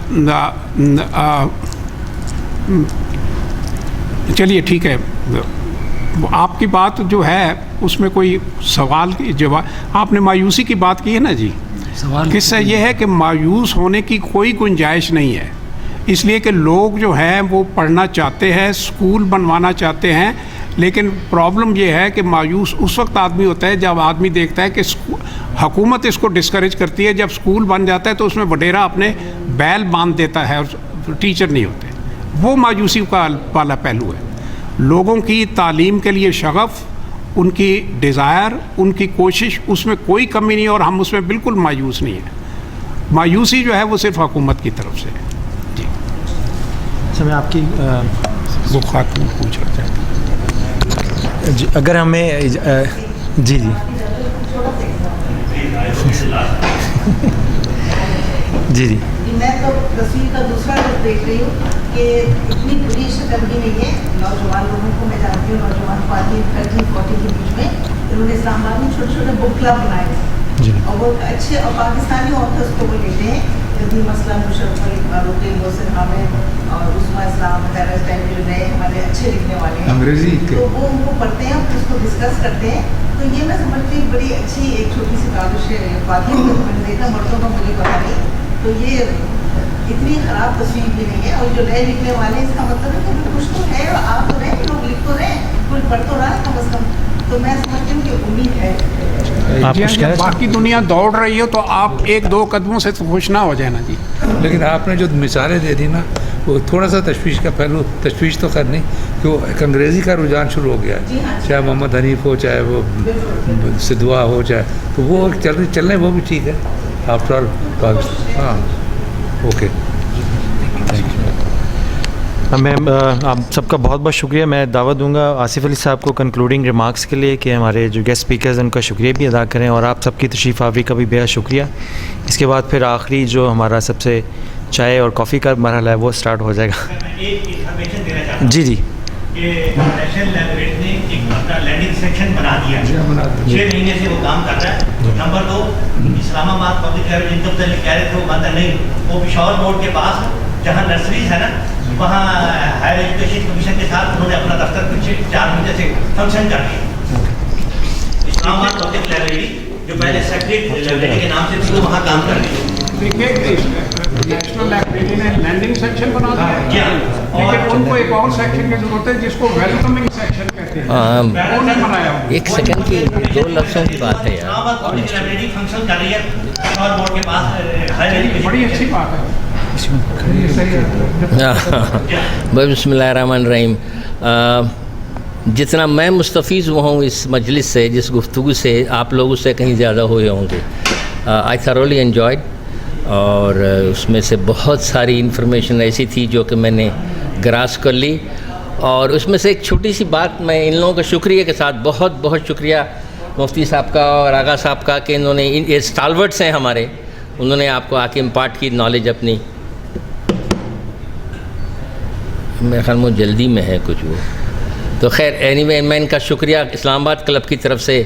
Speaker 1: चलिए ठीक है, आपकी बात जो है उसमें कोई सवाल की जवाब, आपने मायूसी की बात की है ना जी।
Speaker 3: सवाल
Speaker 1: किस्सा ये है कि मायूस होने की कोई गुंजाइश नहीं है, इसलिए कि लोग जो हैं वो पढ़ना चाहते हैं, स्कूल बनवाना चाहते हैं, लेकिन प्रॉब्लम ये है कि मायूस उस वक्त आदमी होता है जब आदमी देखता है कि हुकूमत इसको डिस्करेज करती है। जब स्कूल बन जाता है तो उसमें वडेरा अपने बैल बांध देता है और टीचर नहीं होते। वो मायूसी का वाला पहलू है। लोगों की तालीम के लिए शगफ़, उनकी डिज़ायर, उनकी कोशिश, उसमें कोई कमी नहीं है और हम उसमें बिल्कुल मायूस नहीं है। मायूसी जो है वो सिर्फ हुकूमत की तरफ से है जी।
Speaker 5: अच्छा, मैं आपकी
Speaker 1: वो खातून पूछ रहा था
Speaker 5: जी, अगर हमें जी जी जी जी
Speaker 9: मैं तो तस्वीर का दूसरा रुख देख रही हूँ कि इतनी बुरी शक्लगी नहीं है। नौजवान लोगों को मैं जानती हूँ, नौजवान 30-40 के बीच में इन्होंने इस्लामाबाद में छोटे छोटे बुक क्लब बनाए हैं और वो अच्छे और पाकिस्तानी ऑथर्स को वो लेते हैं, जल्दी मसला मुशर्रफ अली फारूकी, मोहसिन हामिद और उस्मा इस्लाम वगैरह इस टाइम जो नए हमारे अच्छे लिखने वाले हैं
Speaker 3: अंग्रेजी
Speaker 9: तो वो उनको पढ़ते हैं, उसको डिस्कस करते हैं। तो ये मैं समझती हूँ बड़ी अच्छी एक छोटी सी काविश है। बाकी मैंने देखा, मर्दों का मुझे पता नहीं, तो ये इतनी ख़राब तस्वीर भी नहीं है। और जो नए लिखने वाले हैं इसका मतलब है कि कुछ तो है, आप तो रहे, लोग लिख तो रहे, कुछ पढ़ तो रहा है कम अज़ कम। तो मैं समझती हूँ कि उम्मीद है।
Speaker 1: जब बाकी दुनिया दौड़ रही हो तो आप एक दो कदमों से तो खुश ना हो जाए ना जी।
Speaker 3: लेकिन आपने जो मिसालें दे दी ना, वो थोड़ा सा तशवीश का पहलू, तशवीश तो कर नहीं कि वो एक अंग्रेज़ी का रुझान शुरू हो गया है, चाहे मोहम्मद हनीफ हो, चाहे वो सिद्धवा हो, चाहे तो वो चल रहे वो भी ठीक है। आफ्टर ऑल पाकिस्तान, हाँ ओके।
Speaker 5: मैं आप सबका बहुत बहुत शुक्रिया। मैं दावत दूंगा आसिफ अली साहब को कंक्लूडिंग रिमार्क्स के लिए कि हमारे जो गेस्ट स्पीकर्स हैं उनका शुक्रिया भी अदा करें, और आप सबकी तशरीफ़ आवी का भी बेहद शुक्रिया। इसके बाद फिर आखिरी जो हमारा सबसे चाय और कॉफ़ी का मरहला है वो स्टार्ट हो जाएगा। जी जी
Speaker 8: नेशनल लाइब्रेरी ने एक अपना लैंडिंग सेक्शन बना दिया, 6 महीने से वो काम कर रहा है। नंबर 2, इस्लामाबाद पब्लिक लाइब्रेरी जिनको कह रहे थे वो बंद नहीं, वो पिशौर रोड के पास जहाँ नर्सरीज है ना, वहाँ हायर एजुकेशन कमीशन के साथ उन्होंने अपना दफ्तर कुछ 4 महीने से फंक्शन कर दिया। इस्लामाबाद पब्लिक लाइब्रेरी जो पहले सेक्रेटरी लाइब्रेरी के नाम से थी, वो वहाँ काम कर रही है।
Speaker 1: नेशनल लाइब्रेरी ने लैंडिंग सेक्शन बना दिया, लेकिन उनको एक और सेक्शन की जरूरत है जिसको वेलकमिंग सेक्शन कहते हैं, वो नहीं बनाया।
Speaker 10: एक सेकंड की 2 लफ्ज़ों की बात है यार।
Speaker 8: इस्लामाबाद पब्लिक लाइब्रेरी फंक्शन कर रही है और बोर्ड के पास हायर एजुकेशन।
Speaker 1: बड़ी अच्छी बात है।
Speaker 10: बिस्मिल्लाहिर्रहमानिर्रहीम। जितना मैं मुस्तफ़ीज़ हुआ हूँ इस मजलिस से, जिस गुफ्तगू से, आप लोग उससे कहीं ज़्यादा हुए होंगे। आई थरोली एन्जॉयड, और उसमें से बहुत सारी इन्फॉर्मेशन ऐसी थी जो कि मैंने ग्रास्प कर ली। और उसमें से एक छोटी सी बात, मैं इन लोगों का शुक्रिया के साथ बहुत बहुत शुक्रिया मुफ्ती साहब का और आगा साहब का कि इन्होंने, ये स्टालवर्ड्स हैं हमारे, उन्होंने आपको आके इम्पार्ट की नॉलेज अपनी। मेरे ख्याल में जल्दी में है कुछ वो, तो खैर एनीवे मैं इनका शुक्रिया इस्लामाबाद क्लब की तरफ से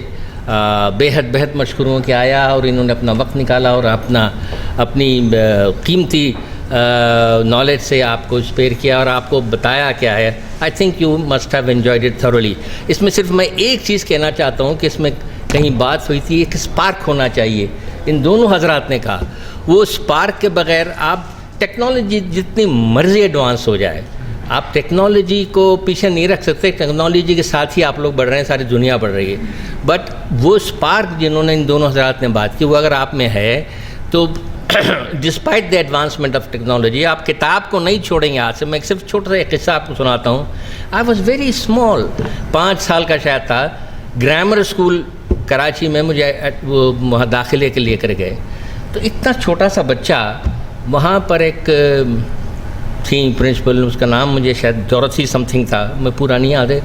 Speaker 10: बेहद मशकूर हूँ कि आया और इन्होंने अपना वक्त निकाला और अपनी कीमती नॉलेज से आपको स्पेयर किया और आपको बताया क्या है। I think you must have enjoyed it thoroughly. इसमें सिर्फ मैं एक चीज़ कहना चाहता हूँ कि इसमें कहीं बात हुई थी, एक स्पार्क होना चाहिए। इन दोनों हजरात ने कहा वो स्पार्क के बग़ैर आप टेक्नोलॉजी जितनी मर्ज़ी एडवांस हो जाए, आप टेक्नोलॉजी को पीछे नहीं रख सकते। टेक्नोलॉजी के साथ ही आप लोग बढ़ रहे हैं, सारी दुनिया बढ़ रही है। बट वो स्पार्क जिन्होंने इन दोनों हजरात ने बात की, वो अगर आप में है तो despite the advancement of technology आप किताब को नहीं छोड़ेंगे आज से। मैं सिर्फ छोटा सा एक किस्सा आपको सुनाता हूँ। आई वॉज वेरी स्मॉल, 5 साल का शायद था। ग्रामर स्कूल कराची में मुझे वो वहाँ दाखिले के लिए कर गए, तो इतना छोटा सा बच्चा, वहाँ पर एक थी प्रिंसिपल, उसका नाम मुझे शायद डोरथी समथिंग था, मैं पूरा नहीं याद है,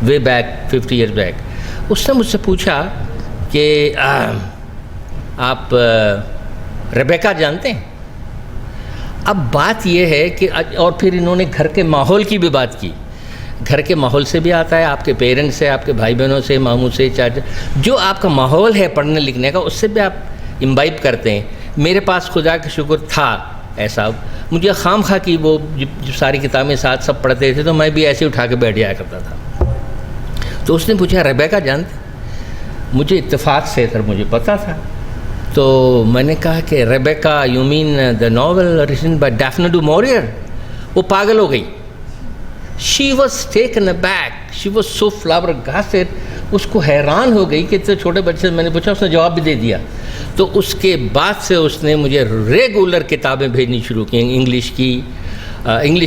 Speaker 10: वे बैक 50 ईयर्स बैक। उसने मुझसे पूछा कि आप रेबेका जानते हैं? अब बात यह है कि, और फिर इन्होंने घर के माहौल की भी बात की। घर के माहौल से भी आता है, आपके पेरेंट्स से, आपके भाई बहनों से, मामू से, चाचा, जो आपका माहौल है पढ़ने लिखने का, उससे भी आप इम्बाइब करते हैं। मेरे पास खुदा का शुक्र था ऐसा, मुझे खाम खा की वो जब सारी किताबें साथ सब पढ़ते थे तो मैं भी ऐसे उठा के बैठ जाया करता था। तो उसने पूछा रेबेका जानते? मुझे इत्तेफाक से सर मुझे पता था, तो मैंने कहा कि Rebecca you mean the novel written by Daphne du Maurier? वो पागल हो गई। She was taken aback, she was so flabbergasted, उसको हैरान हो गई कि इतने छोटे बच्चे से। मैंने पूछा, उसने जवाब भी दे दिया। तो उसके बाद से उसने मुझे रेगुलर किताबें भेजनी शुरू की, इंग्लिश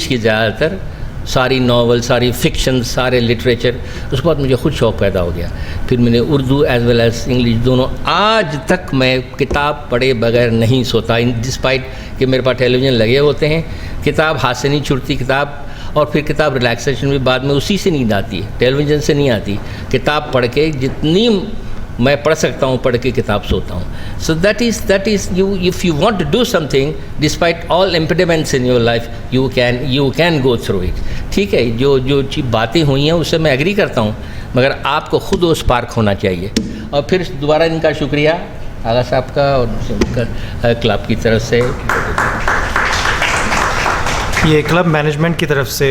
Speaker 10: की ज़्यादातर, सारी नावल, सारी फिक्शन, सारे लिटरेचर। उसके बाद मुझे खुद शौक़ पैदा हो गया। फिर मैंने Urdu as well as English दोनों, आज तक मैं किताब पढ़े बगैर नहीं सोता, डिस्पाइट कि मेरे पास टेलीविज़न लगे होते हैं, किताब हाथ से नहीं छूटती किताब। और फिर किताब रिलैक्सेशन भी बाद में उसी से नींद आती है, टेलीविज़न से नहीं आती। किताब पढ़ के जितनी मैं पढ़ सकता हूँ पढ़ के किताब सोता हूँ। So that is you, if you want to do something despite all impediments in your life, you can go through it. ठीक है, जो बातें हुई हैं उससे मैं एग्री करता हूँ, मगर आपको खुद वो स्पार्क होना चाहिए। और फिर दोबारा इनका शुक्रिया आगा साहब का और क्लब की तरफ से।
Speaker 5: ये क्लब मैनेजमेंट की तरफ से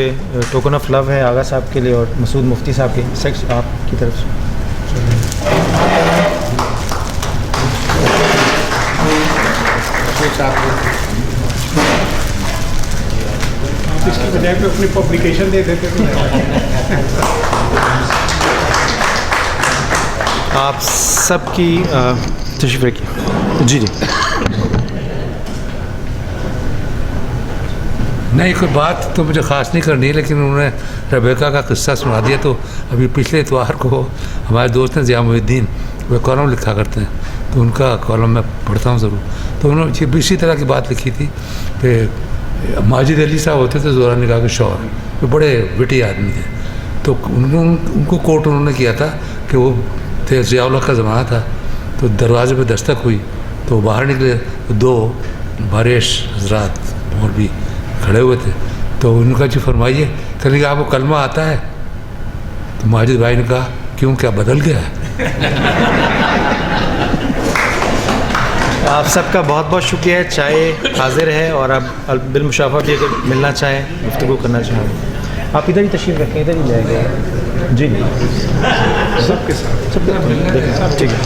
Speaker 5: टोकन ऑफ लव है आगा साहब के लिए और मसूद मुफ्ती साहब के सेक्स आपकी तरफ से।
Speaker 1: इसकी बजाय पे अपनी पब्लिकेशन दे देते तो
Speaker 5: आप सबकी तशरीफ रखिए। जी जी
Speaker 3: नहीं, कोई बात तो मुझे ख़ास नहीं करनी है, लेकिन उन्होंने रेबेका का किस्सा सुना दिया। तो अभी पिछले इतवार को हमारे दोस्त हैं ज़ियामुद्दीन, वे कॉलम लिखा करते हैं, तो उनका कॉलम मैं पढ़ता हूँ ज़रूर। तो उन्होंने इसी तरह की बात लिखी थी कि माजिद अली साहब होते थे ज़ोरा निगाह के शौहर, वो बड़े विटी आदमी थे। तो उनको कोट उन्होंने किया था कि वो थे ज़िया-उल-हक़ का ज़माना था। तो दरवाजे पे दस्तक हुई तो बाहर निकले, तो 2 बारिश हजरात और भी खड़े हुए थे। तो उनका जी फरमाइए, कहने आपको कलमा आता है? तो माजिद भाई ने कहा, क्यों, क्या बदल गया है?
Speaker 5: آپ سب کا بہت بہت شکریہ ہے. چائے حاضر ہے اور آپ بالمشافہ بھی اگر ملنا چاہیں, گفتگو کرنا چاہیں, آپ ادھر ہی تشریف رکھیں, ادھر ہی جائیں گے. جی سب کے ساتھ ٹھیک ہے.